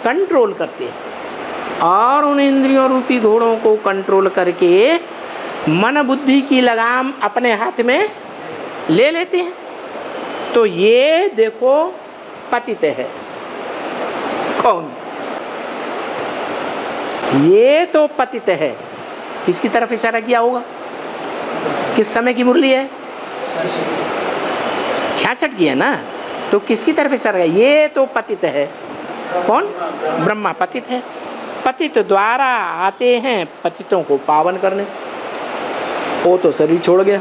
कंट्रोल करते हैं, और उन इंद्रियों रूपी घोड़ों को कंट्रोल करके मन बुद्धि की लगाम अपने हाथ में ले लेते हैं। तो ये देखो पतित है। कौन? ये तो पतित है। किसकी तरफ इशारा किया होगा? किस समय की मुरली है? 66 की है ना। तो किसकी तरफ इशारा किया? ये तो पतित है। कौन? ब्रह्मा पतित है। पतित द्वारा आते हैं पतितों को पावन करने। वो तो शरीर छोड़ गया,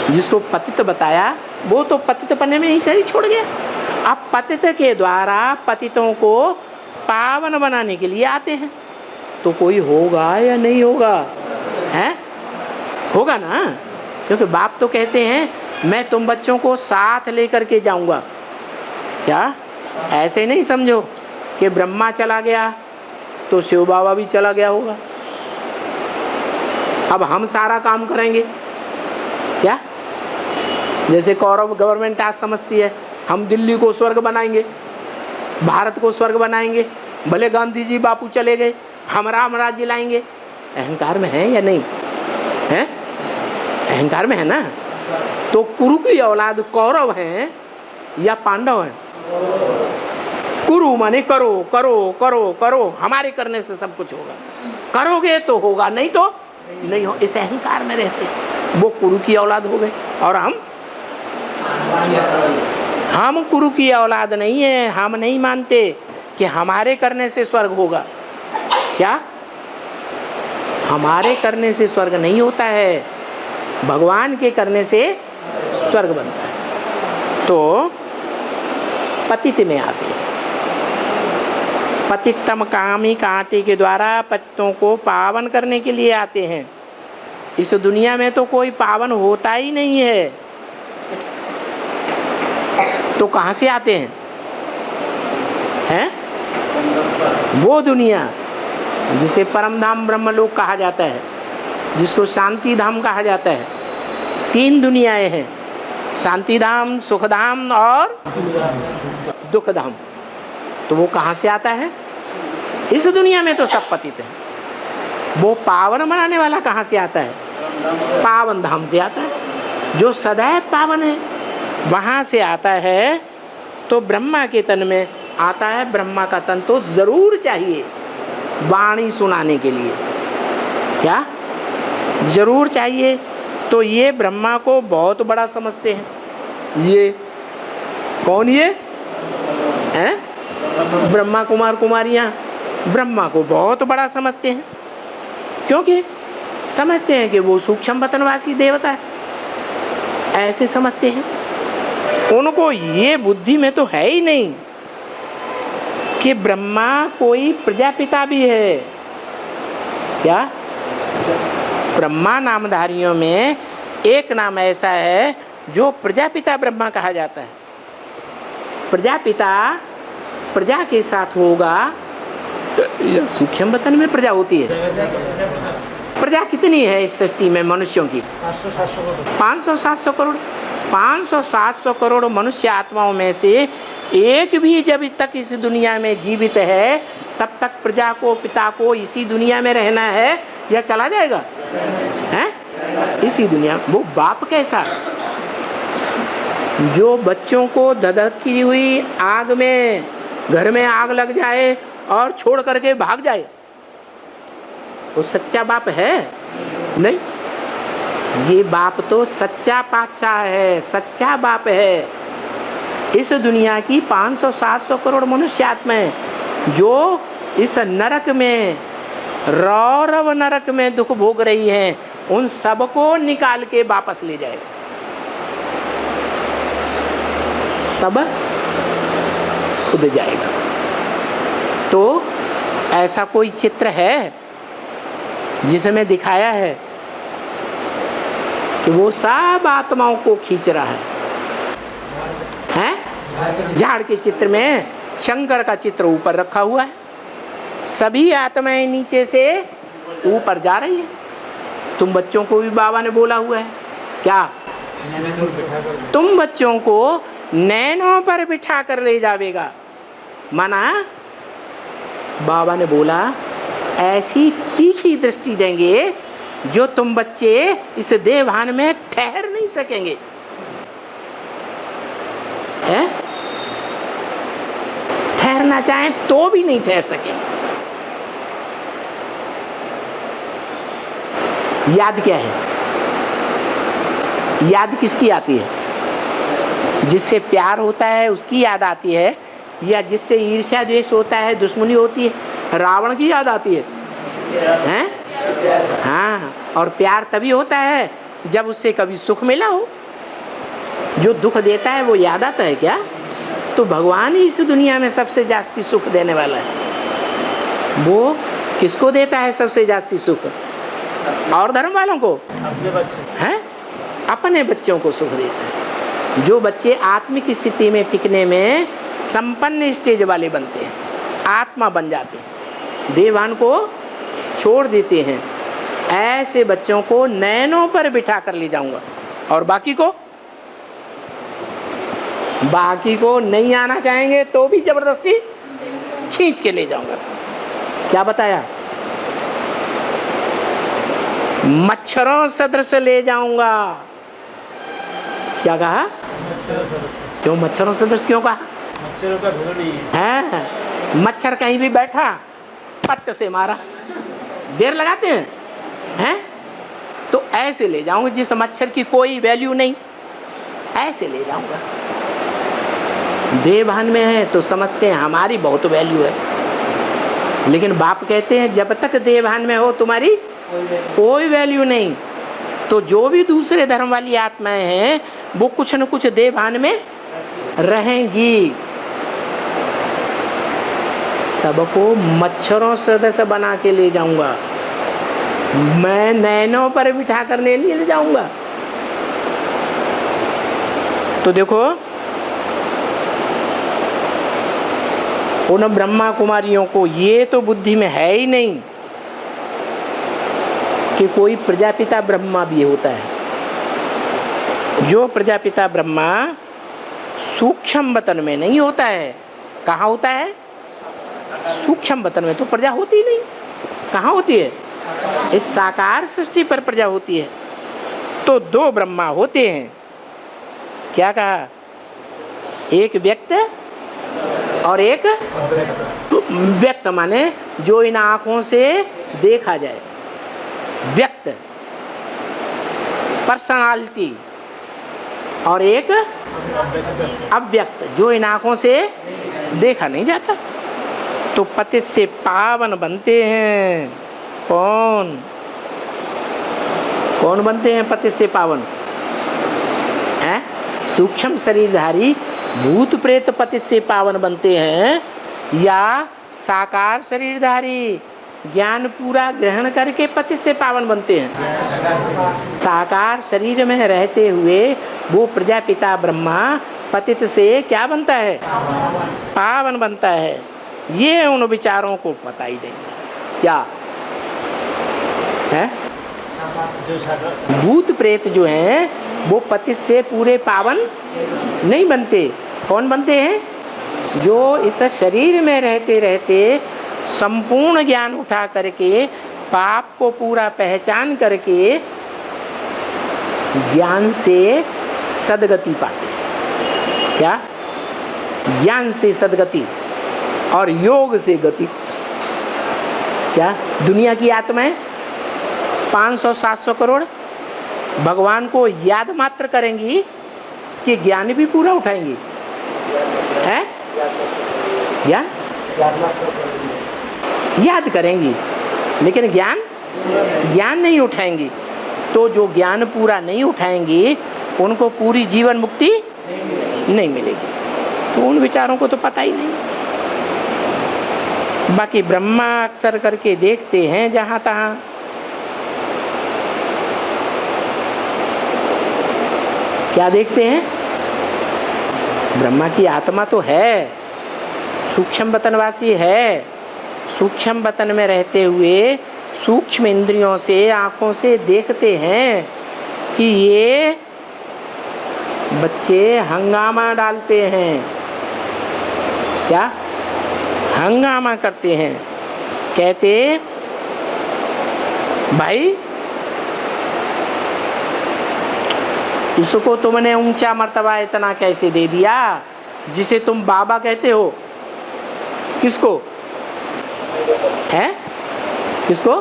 जिसको पतित बताया वो तो पतित बनने में ही शरीर छोड़ गया। अब पतित के द्वारा पतितों को पावन बनाने के लिए आते हैं। तो कोई होगा या नहीं होगा? है? होगा ना, क्योंकि बाप तो कहते हैं मैं तुम बच्चों को साथ लेकर के जाऊंगा। क्या ऐसे नहीं समझो कि ब्रह्मा चला गया तो शिव बाबा भी चला गया होगा। अब हम सारा काम करेंगे क्या? जैसे कौरव गवर्नमेंट आज समझती है हम दिल्ली को स्वर्ग बनाएंगे, भारत को स्वर्ग बनाएंगे, भले गांधी जी बापू चले गए, हम राम राज्य लाएंगे। अहंकार में है या नहीं है? अहंकार में है ना। तो कुरु की औलाद कौरव हैं या पांडव हैं? कुरु माने करो करो करो करो, हमारे करने से सब कुछ होगा, करोगे तो होगा, नहीं तो नहीं हो। इस अहंकार में रहते। वो कुरु की औलाद हो गए और हम कुरु की औलाद नहीं है। हम नहीं मानते कि हमारे करने से स्वर्ग होगा। क्या? हमारे करने से स्वर्ग नहीं होता है, भगवान के करने से स्वर्ग बनता है। तो पतित में आते हैं, पतितम कामी कांटे के द्वारा पतितों को पावन करने के लिए आते हैं। इस दुनिया में तो कोई पावन होता ही नहीं है, तो कहाँ से आते हैं? हैं? वो दुनिया जिसे परम धाम ब्रह्मलोक कहा जाता है, जिसको शांति धाम कहा जाता है। 3 दुनियाएं हैं, शांति धाम, सुख धाम और दुख धाम। तो वो कहाँ से आता है? इस दुनिया में तो सब पतित है। वो पावन बनाने वाला कहाँ से आता है? पावन धाम से आता है, जो सदैव पावन है वहाँ से आता है। तो ब्रह्मा के तन में आता है। ब्रह्मा का तन तो जरूर चाहिए वाणी सुनाने के लिए, क्या जरूर चाहिए। तो ये ब्रह्मा को बहुत बड़ा समझते हैं। ये कौन? ये हैं ब्रह्मा कुमार कुमारियाँ ब्रह्मा को बहुत बड़ा समझते हैं, क्योंकि समझते हैं कि वो सूक्ष्म वतनवासी देवता है, ऐसे समझते हैं। उनको ये बुद्धि में तो है ही नहीं कि ब्रह्मा कोई प्रजापिता भी है। क्या? ब्रह्मा नामधारियों में एक नाम ऐसा है जो प्रजापिता ब्रह्मा कहा जाता है। प्रजापिता प्रजा के साथ होगा, सूक्ष्म वतन में प्रजा होती है। प्रजा कितनी है इस सृष्टि में मनुष्यों की? 500-700 करोड़। 500-700 करोड़ मनुष्य आत्माओं में से एक भी जब तक इस दुनिया में जीवित है तब तक प्रजा को, पिता को इसी दुनिया में रहना है या चला जाएगा? हैं? इसी दुनिया। वो बाप कैसा जो बच्चों को धधकती हुई आग में, घर में आग लग जाए और छोड़ करके भाग जाए, वो सच्चा बाप है? नहीं। ये बाप तो सच्चा पातशाह है, सच्चा बाप है। इस दुनिया की 500-700 करोड़ मनुष्य आत्माएं जो इस नरक में, रौरव नरक में दुख भोग रही हैं, उन सबको निकाल के वापस ले जाएगा। तब खुद जाएगा। तो ऐसा कोई चित्र है जिसमें दिखाया है कि वो सब आत्माओं को खींच रहा है? हैं? झाड़ के चित्र में शंकर का चित्र ऊपर रखा हुआ है, सभी आत्माएं नीचे से ऊपर जा रही है। तुम बच्चों को भी बाबा ने बोला हुआ है, क्या? तुम बच्चों को नैनों पर बिठा कर ले जावेगा। माना बाबा ने बोला ऐसी तीखी दृष्टि देंगे जो तुम बच्चे इस देवभान में ठहर नहीं सकेंगे। है? ठहरना चाहें तो भी नहीं ठहर सकेंगे। याद क्या है? याद किसकी आती है? जिससे प्यार होता है उसकी याद आती है, या जिससे ईर्ष्या द्वेष होता है, दुश्मनी होती है, रावण की याद आती है? हैं? हाँ। और प्यार तभी होता है जब उससे कभी सुख मिला हो। जो दुख देता है वो याद आता है क्या? तो भगवान ही इस दुनिया में सबसे जास्ती सुख देने वाला है। वो किसको देता है सबसे जास्ती सुख? और धर्म वालों को? अपने बच्चे हैं? अपने बच्चों को सुख देता है। जो बच्चे आत्मिक स्थिति में टिकने में संपन्न स्टेज वाले बनते हैं, आत्मा बन जाते हैं, देवान को छोड़ देते हैं, ऐसे बच्चों को नैनों पर बिठा कर ले जाऊंगा। और बाकी को नहीं आना चाहेंगे तो भी जबरदस्ती खींच के ले जाऊंगा। क्या बताया? मच्छरों सदृश ले जाऊंगा। क्या कहा? क्यों मच्छरों सदृश क्यों कहा? मच्छरों का घर नहीं है। मच्छर कहीं भी बैठा पट्ट से मारा, देर लगाते हैं। हैं? तो ऐसे ले जाऊंगा जिस मच्छर की कोई वैल्यू नहीं, ऐसे ले जाऊंगा। देवभान में है तो समझते हैं हमारी बहुत वैल्यू है, लेकिन बाप कहते हैं जब तक देवभान में हो तुम्हारी कोई वैल्यू नहीं। तो जो भी दूसरे धर्म वाली आत्माएं हैं वो कुछ न कुछ देह भान में रहेंगी। सबको मच्छरों सदस्य बना के ले जाऊंगा, मैं नैनों पर बिठा कर ले जाऊंगा। तो देखो उन ब्रह्मा कुमारियों को ये तो बुद्धि में है ही नहीं कि कोई प्रजापिता ब्रह्मा भी होता है। जो प्रजापिता ब्रह्मा सूक्ष्म वतन में नहीं होता है, कहाँ होता है? सूक्ष्म वतन में तो प्रजा होती नहीं। कहाँ होती है? इस साकार सृष्टि पर प्रजा होती है। तो दो ब्रह्मा होते हैं। क्या कहा? एक व्यक्त और एक व्यक्त, माने जो इन आंखों से देखा जाए, व्यक्त पर्सनालिटी, और एक अव्यक्त जो इन आंखों से देखा नहीं जाता। तो पतित से पावन बनते हैं कौन? कौन बनते हैं पतित से पावन? हैं? सूक्ष्म शरीरधारी भूत प्रेत पतित से पावन बनते हैं, या साकार शरीरधारी ज्ञान पूरा ग्रहण करके पतित से पावन बनते हैं? साकार शरीर में रहते हुए वो प्रजापिता ब्रह्मा पतित से क्या बनता है? पावन बनता है। ये उन विचारों को पता ही नहीं क्या है? भूत प्रेत जो हैं वो पतित से पूरे पावन नहीं बनते। कौन बनते हैं? जो इस शरीर में रहते रहते संपूर्ण ज्ञान उठा करके पाप को पूरा पहचान करके ज्ञान से सद्गति पाते हैं। क्या? ज्ञान से सद्गति और योग से गति। क्या? दुनिया की आत्माएं 500-700 करोड़ भगवान को याद मात्र करेंगी कि ज्ञान भी पूरा उठाएंगी, है? याद करेंगी लेकिन ज्ञान नहीं उठाएंगी। तो जो ज्ञान पूरा नहीं उठाएंगी उनको पूरी जीवन मुक्ति नहीं मिलेगी। तो उन विचारों को तो पता ही नहीं। बाकी ब्रह्मा अक्सर करके देखते हैं जहां तहां। क्या देखते हैं? ब्रह्मा की आत्मा तो है, सूक्ष्म वतनवासी है। सूक्ष्म वतन में रहते हुए सूक्ष्म इंद्रियों से, आंखों से देखते हैं कि ये बच्चे हंगामा डालते हैं। क्या? हंगामा करते हैं। कहते भाई इसको तुमने ऊंचा मर्तबा इतना कैसे दे दिया जिसे तुम बाबा कहते हो? किसको है? किसको?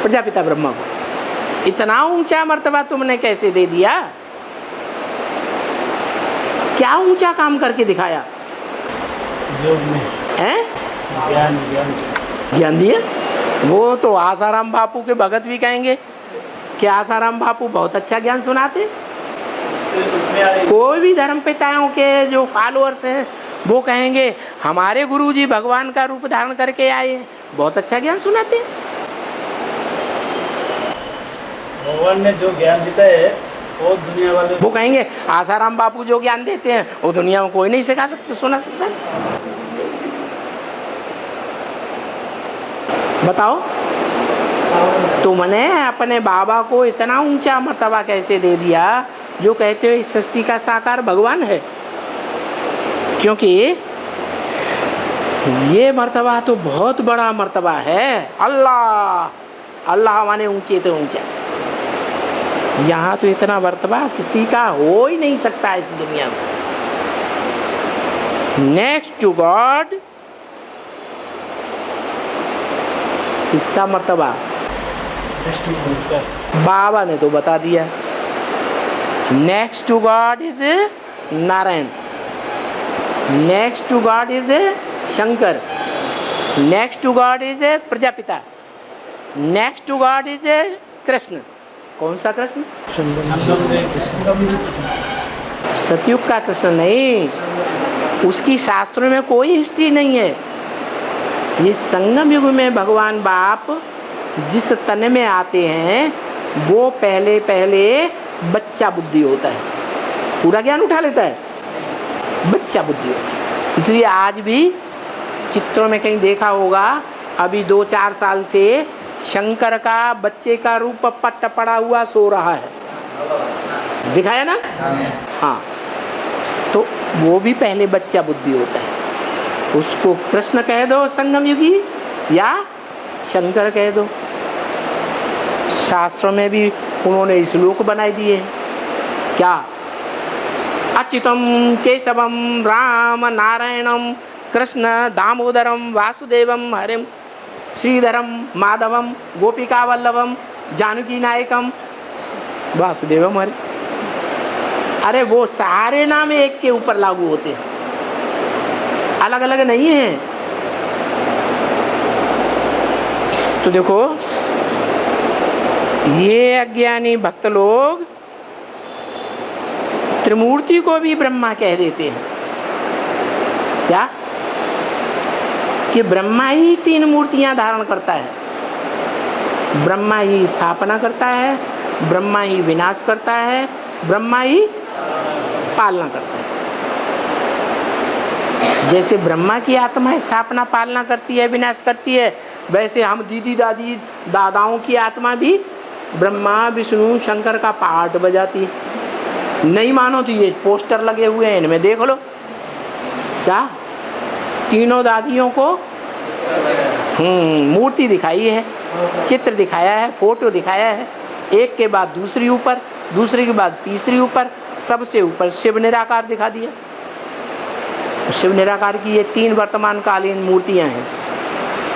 प्रजापिता ब्रह्मा को। इतना ऊंचा मर्तबा तुमने कैसे दे दिया? क्या ऊंचा काम करके दिखाया? ज्ञान दिया। वो तो आसाराम बापू के भगत भी कहेंगे कि आसाराम बापू बहुत अच्छा ज्ञान सुनाते। कोई भी धर्म पिताओं के जो फॉलोअर्स हैं वो कहेंगे हमारे गुरुजी भगवान का रूप धारण करके आए, बहुत अच्छा ज्ञान सुनाते। भगवान ने जो ज्ञान देता है वो दुनिया वाले वो कहेंगे आसाराम बापू जो ज्ञान देते हैं वो दुनिया में कोई नहीं सिखा सकता, सुना सकता। बताओ तुमने अपने बाबा को इतना ऊंचा मर्तबा कैसे दे दिया जो कहते हो इस सृष्टि का साकार भगवान है? क्योंकि ये मर्तबा तो बहुत बड़ा मर्तबा है। अल्लाह अल्लाह माने ऊंचे तो ऊंचा। यहाँ तो इतना मर्तबा किसी का हो ही नहीं सकता इस दुनिया में। नेक्स्ट टू गॉड इसका मर्तबा बाबा ने तो बता दिया। Next to God is Narayan, next to God is Shankar, next to God is Prajapita, next to God is Krishna, कौन सा कृष्ण? हम लोग ने सतयुग का कृष्ण नहीं, उसकी शास्त्रों में कोई हिस्ट्री नहीं है। ये संगम युग में भगवान बाप जिस तन में आते हैं वो पहले पहले बच्चा बुद्धि होता है, पूरा ज्ञान उठा लेता है, बच्चा बुद्धि होता है। इसलिए आज भी चित्रों में कहीं देखा होगा, अभी 2-4 साल से शंकर का बच्चे का रूप पट्ट पड़ा हुआ सो रहा है, दिखाया ना? हाँ, तो वो भी पहले बच्चा बुद्धि होता है। उसको कृष्ण कह दो संगम युगी या शंकर कह दो, शास्त्रों में भी उन्होंने श्लोक बनाए दिए हैं। क्या? अच्युतम केशवम राम नारायणम कृष्ण दामोदरम वासुदेवम हरिम श्रीधरम माधवम गोपिका वल्लभम जानकी नायकम वासुदेवम हरि। अरे वो सारे नाम एक के ऊपर लागू होते हैं, अलग अलग नहीं है। तो देखो, ये अज्ञानी भक्त लोग त्रिमूर्ति को भी ब्रह्मा कह देते हैं। क्या? कि ब्रह्मा ही 3 मूर्तियां धारण करता है, ब्रह्मा ही स्थापना करता है, ब्रह्मा ही विनाश करता है, ब्रह्मा ही पालना करता है। जैसे ब्रह्मा की आत्मा स्थापना पालना करती है, विनाश करती है, वैसे हम दीदी दादी दादाओं की आत्मा भी ब्रह्मा विष्णु शंकर का पाठ बजाती है। नहीं मानो तो ये पोस्टर लगे हुए हैं, इनमें देख लो। क्या? तीनों दादियों को मूर्ति दिखाई है, चित्र दिखाया है, फोटो दिखाया है, एक के बाद दूसरी ऊपर, दूसरी के बाद तीसरी ऊपर, सबसे ऊपर शिव निराकार दिखा दिया। शिव निराकार की ये 3 वर्तमान कालीन मूर्तियां हैं।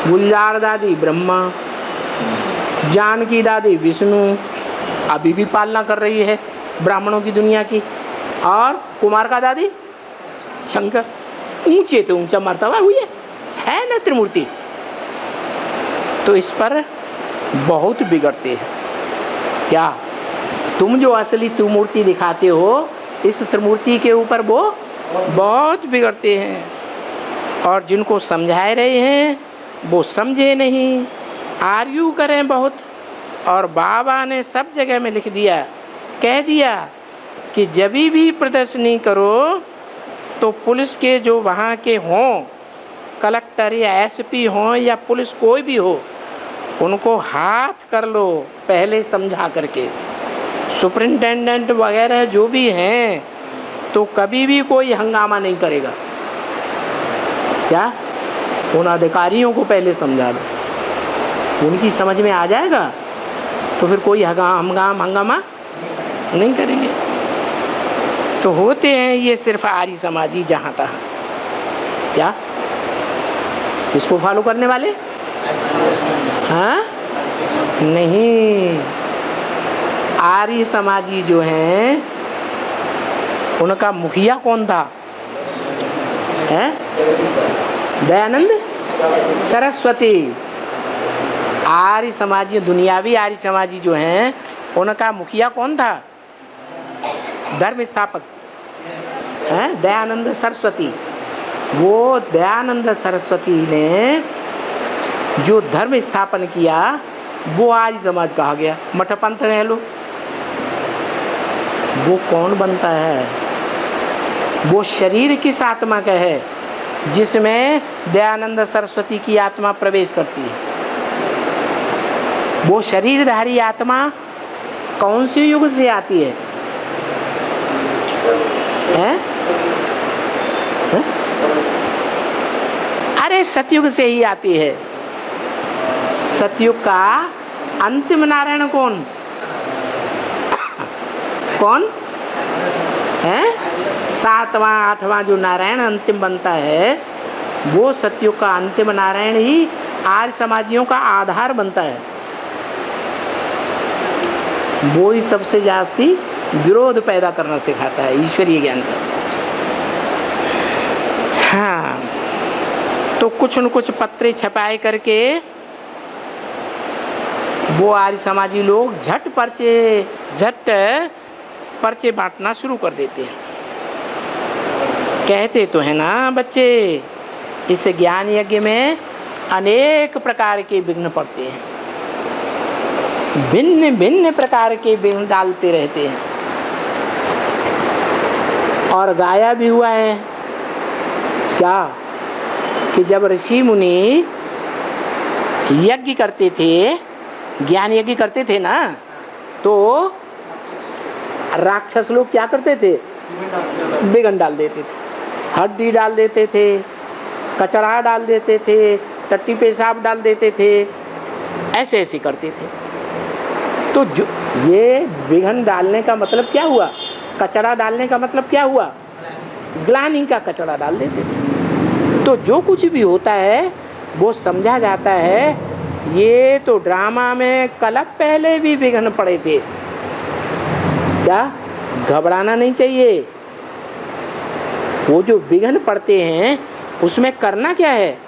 गुलजार दादी ब्रह्मा, जानकी दादी विष्णु, अभी भी पालना कर रही है ब्राह्मणों की दुनिया की, और कुमार का दादी शंकर। ऊंचे तो ऊंचा मर्तबा हुई है ना त्रिमूर्ति। तो इस पर बहुत बिगड़ते हैं। क्या? तुम जो असली त्रिमूर्ति दिखाते हो, इस त्रिमूर्ति के ऊपर वो बहुत बिगड़ते हैं, और जिनको समझा रहे हैं वो समझे नहीं, आर्ग्यू करें बहुत। और बाबा ने सब जगह में लिख दिया, कह दिया कि जब भी प्रदर्शनी करो तो पुलिस के जो वहाँ के हों, कलेक्टर या एसपी हों या पुलिस कोई भी हो, उनको हाथ कर लो पहले समझा करके। सुपरिंटेंडेंट वगैरह जो भी हैं तो कभी भी कोई हंगामा नहीं करेगा। क्या? उन अधिकारियों को पहले समझा दो, उनकी समझ में आ जाएगा तो फिर कोई हंगामा नहीं करेंगे। तो होते हैं ये सिर्फ आर्य समाजी जहाँ तहाँ। क्या? इसको फॉलो करने वाले? हाँ नहीं, आर्य समाजी जो हैं उनका मुखिया कौन था? है दयानंद सरस्वती। आर्य समाजी, दुनियावी आर्य समाजी जो हैं उनका मुखिया कौन था? धर्म स्थापक है दयानंद सरस्वती। वो दयानंद सरस्वती ने जो धर्म स्थापन किया वो आर्य समाज कहा गया। मठपंथ कह लो, वो कौन बनता है? वो शरीर किस आत्मा का है जिसमें दयानंद सरस्वती की आत्मा प्रवेश करती है? वो शरीरधारी आत्मा कौन से युग से आती है? हैं? अरे सतयुग से ही आती है। सतयुग का अंतिम नारायण कौन है? 7वां 8वां जो नारायण अंतिम बनता है वो सतयुग का अंतिम नारायण ही आर्य समाजियों का आधार बनता है। वो ही सबसे जास्ती विरोध पैदा करना सिखाता है ईश्वरीय ज्ञान का। हाँ, तो कुछ न कुछ पत्रे छपाए करके वो आर्य समाजी लोग झट पर्चे बांटना शुरू कर देते हैं। कहते तो है ना बच्चे, इस ज्ञान यज्ञ में अनेक प्रकार के विघ्न पड़ते हैं, भिन्न भिन्न प्रकार के विघ्न डालते रहते हैं। और गाया भी हुआ है क्या कि जब ऋषि मुनि यज्ञ करते थे, ज्ञान यज्ञ करते थे ना, तो राक्षस लोग क्या करते थे? विघ्न डाल देते थे, हड्डी डाल देते थे, कचरा डाल देते थे, टट्टी पेशाब डाल देते थे, ऐसे ऐसे करते थे। तो जो ये विघ्न डालने का मतलब क्या हुआ? कचरा डालने का मतलब क्या हुआ? ग्लानि का कचरा डाल देते थे। तो जो कुछ भी होता है वो समझा जाता है, ये तो ड्रामा में कलप पहले भी विघ्न पड़े थे, क्या घबराना नहीं चाहिए। वो जो विघ्न पड़ते हैं उसमें करना क्या है?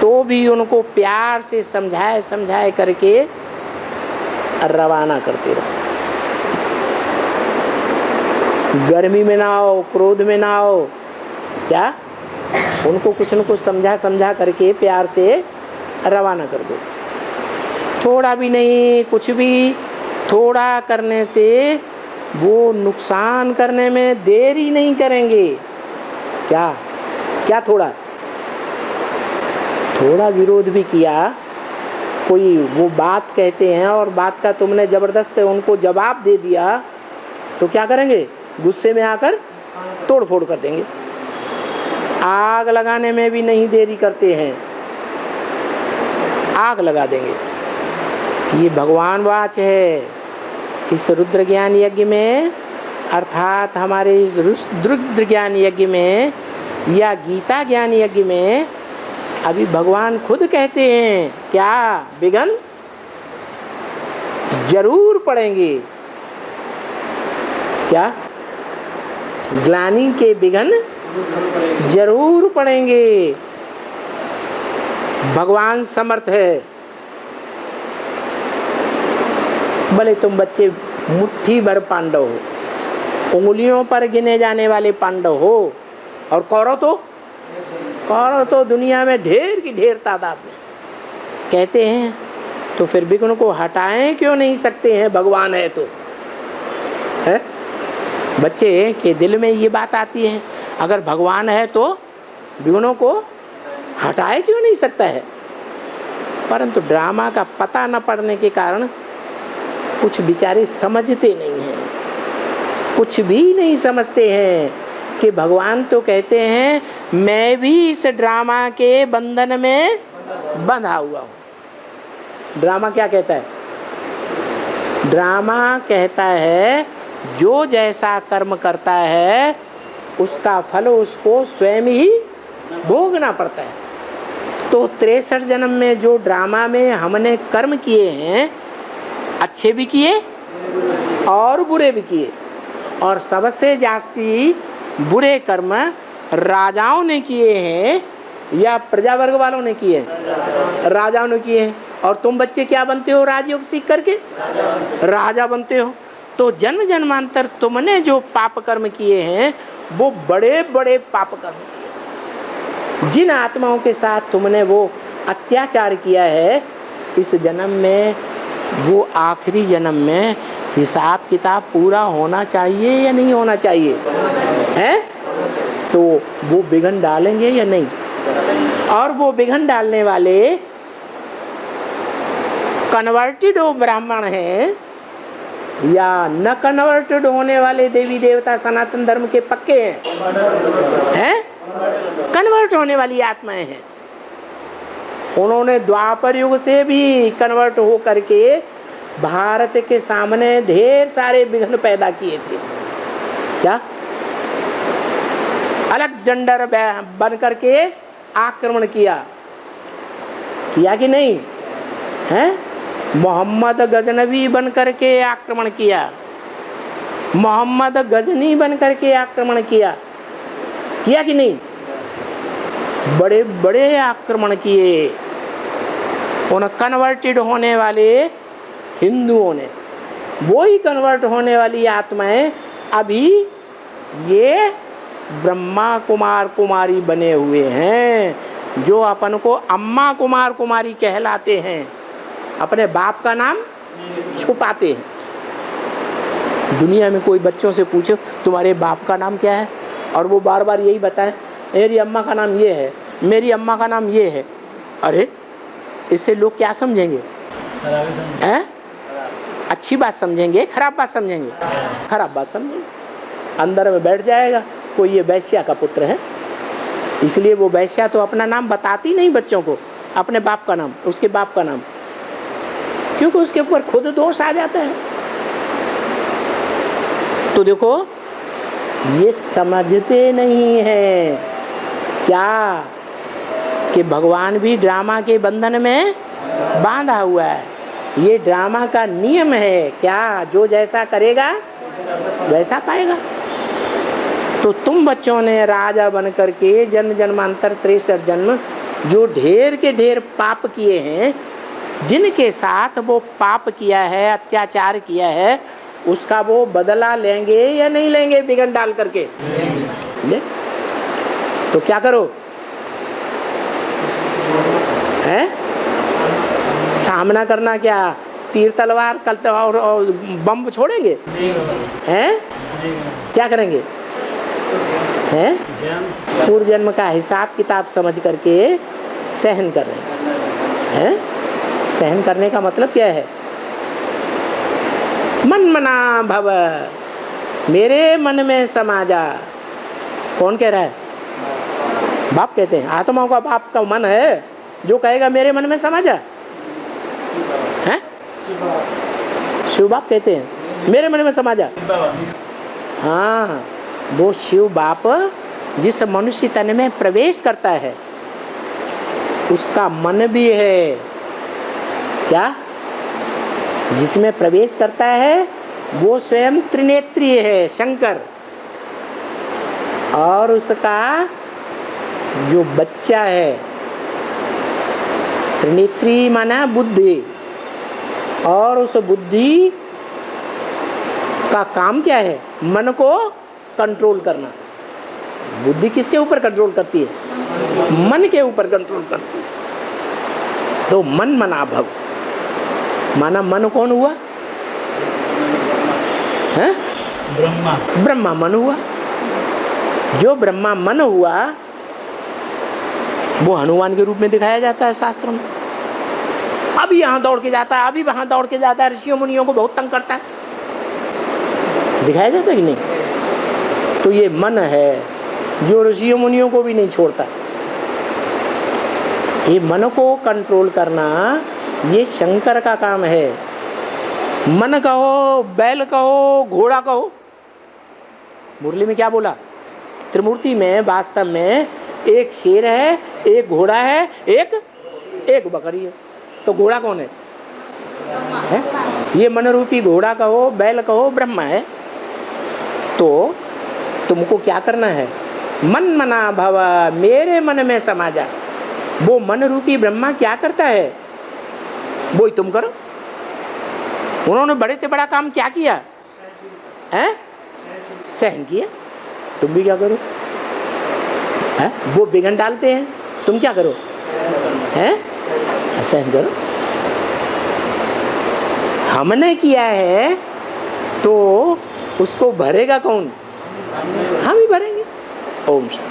तो भी उनको प्यार से समझाए करके रवाना करते रहो। गर्मी में ना आओ, क्रोध में ना आओ, क्या उनको कुछ न कुछ समझा करके प्यार से रवाना कर दो। थोड़ा भी नहीं, कुछ भी थोड़ा करने से वो नुकसान करने में देरी नहीं करेंगे। क्या थोड़ा विरोध भी किया, कोई वो बात कहते हैं और बात का तुमने जबरदस्त उनको जवाब दे दिया, तो क्या करेंगे? गुस्से में आकर तोड़ फोड़ कर देंगे। आग लगाने में भी नहीं देरी करते हैं, आग लगा देंगे। ये भगवान वाच है। इस रुद्र ज्ञान यज्ञ में, अर्थात हमारे इस रुद्र ज्ञान यज्ञ में या गीता ज्ञान यज्ञ में अभी भगवान खुद कहते हैं क्या? विघ्न जरूर पड़ेंगे। क्या? ग्लानि के विघ्न जरूर पड़ेंगे। भगवान समर्थ है। भले तुम बच्चे मुट्ठी भर पांडव हो, उंगलियों पर गिने जाने वाले पांडव हो, और कौरव तो दुनिया में ढेर की ढेर तादाद में कहते हैं, तो फिर विघ्न को हटाएं क्यों नहीं सकते हैं? भगवान है तो है। बच्चे के दिल में ये बात आती है, अगर भगवान है तो विघ्नों को हटाए क्यों नहीं सकता है? परंतु ड्रामा का पता न पड़ने के कारण कुछ बेचारे समझते नहीं हैं, कुछ भी नहीं समझते हैं कि भगवान तो कहते हैं मैं भी इस ड्रामा के बंधन में बंधा हुआ हूँ। ड्रामा क्या कहता है? ड्रामा कहता है जो जैसा कर्म करता है उसका फल उसको स्वयं ही भोगना पड़ता है। तो 63 जन्म में जो ड्रामा में हमने कर्म किए हैं, अच्छे भी किए और बुरे भी किए, और सबसे जास्ती बुरे कर्म राजाओं ने किए हैं या प्रजा वर्ग वालों ने किए? राजाओं ने किए हैं। और तुम बच्चे क्या बनते हो? राजयोग सीख करके राजा बनते हो। तो जन्म जन्मांतर तुमने जो पाप कर्म किए हैं वो बड़े बड़े पाप कर्म किए। जिन आत्माओं के साथ तुमने वो अत्याचार किया है, इस जन्म में वो आखिरी जन्म में हिसाब किताब पूरा होना चाहिए या नहीं होना चाहिए है? तो वो विघ्न डालेंगे या नहीं? और वो विघ्न डालने वाले कन्वर्टेड हो ब्राह्मण हैं या न कन्वर्टेड होने वाले देवी देवता सनातन धर्म के पक्के हैं? कन्वर्ट होने वाली आत्माएं हैं। उन्होंने द्वापर युग से भी कन्वर्ट हो करके भारत के सामने ढेर सारे विघ्न पैदा किए थे। क्या? अलेक्जेंडर बन करके आक्रमण किया कि नहीं है? मोहम्मद गजनवी बन करके आक्रमण किया, मोहम्मद गजनी बन करके आक्रमण किया कि नहीं? बड़े बड़े आक्रमण किए। उन कन्वर्टेड होने वाले हिंदुओं ने, वो ही कन्वर्ट होने वाली आत्माएं अभी ये ब्रह्मा कुमार कुमारी बने हुए हैं, जो अपन को अम्मा कुमार कुमारी कहलाते हैं, अपने बाप का नाम छुपाते हैं। दुनिया में कोई बच्चों से पूछो तुम्हारे बाप का नाम क्या है, और वो बार बार यही बताएं मेरी अम्मा का नाम ये है, मेरी अम्मा का नाम ये है। अरे इससे लोग क्या समझेंगे? हैं? अच्छी बात समझेंगे, खराब बात समझेंगे? खराब बात समझेंगे। अंदर में बैठ जाएगा कोई ये वैश्या का पुत्र है, इसलिए वो वैश्या तो अपना नाम बताती नहीं बच्चों को, अपने बाप का नाम, उसके बाप का नाम, क्योंकि उसके ऊपर खुद दोष आ जाता है। तो देखो ये समझते नहीं है क्या कि भगवान भी ड्रामा के बंधन में बांधा हुआ है। ये ड्रामा का नियम है क्या, जो जैसा करेगा वैसा पाएगा। तो तुम बच्चों ने राजा बन करके जन्म जन्मांतर 63 जन्म जो ढेर के ढेर पाप किए हैं, जिनके साथ वो पाप किया है, अत्याचार किया है, उसका वो बदला लेंगे या नहीं लेंगे? विघन डाल करके ले। तो क्या करो? है सामना करना, क्या तीर तलवार कल और बम छोड़ेंगे? हैं? क्या करेंगे? हैं? पूर्व जन्म का हिसाब किताब समझ करके सहन कर रहे हैं। सहन करने का मतलब क्या है? मन मना भव, मेरे मन में समा जा। कौन कह रहा है? बाप कहते हैं। आत्माओं का बाप का मन है जो कहेगा मेरे मन में समा जा। हैं? शिव बाप कहते हैं मेरे मन में समा जा। हाँ, वो शिव बाप जिस मनुष्य तन में प्रवेश करता है उसका मन भी है क्या? जिसमें प्रवेश करता है वो स्वयं त्रिनेत्रीय है, शंकर, और उसका जो बच्चा है, त्रिनेत्री माना बुद्धि, और उस बुद्धि का काम क्या है? मन को कंट्रोल करना। बुद्धि किसके ऊपर कंट्रोल करती है? मन के ऊपर कंट्रोल करती है। तो मन मना भव, माना मन कौन हुआ? है? ब्रह्मा। ब्रह्मा मन हुआ। जो ब्रह्मा मन हुआ वो हनुमान के रूप में दिखाया जाता है शास्त्रों में। अभी यहाँ दौड़ के जाता है, अभी वहां दौड़ के जाता है, ऋषियों मुनियों को बहुत तंग करता है, दिखाया जाता है कि नहीं? तो ये मन है जो ऋषियों मुनियों को भी नहीं छोड़ता। ये मन को कंट्रोल करना ये शंकर का काम है। मन कहो, बैल कहो, घोड़ा कहो। मुरली में क्या बोला? त्रिमूर्ति में वास्तव में एक शेर है, एक घोड़ा है, एक बकरी है। तो घोड़ा कौन है? ये मन रूपी घोड़ा कहो, बैल कहो, ब्रह्मा है। तो तुमको क्या करना है? मन मना भव, मेरे मन में समा जा। वो मन रूपी ब्रह्मा क्या करता है वो ही तुम करो। उन्होंने बड़े से बड़ा काम क्या किया है? सहन किया। तुम भी क्या करो? है? वो विघन डालते हैं, तुम क्या करो? हैं? सहन करो। हमने किया है तो उसको भरेगा कौन? हम ही भरेंगे। ओम शांति।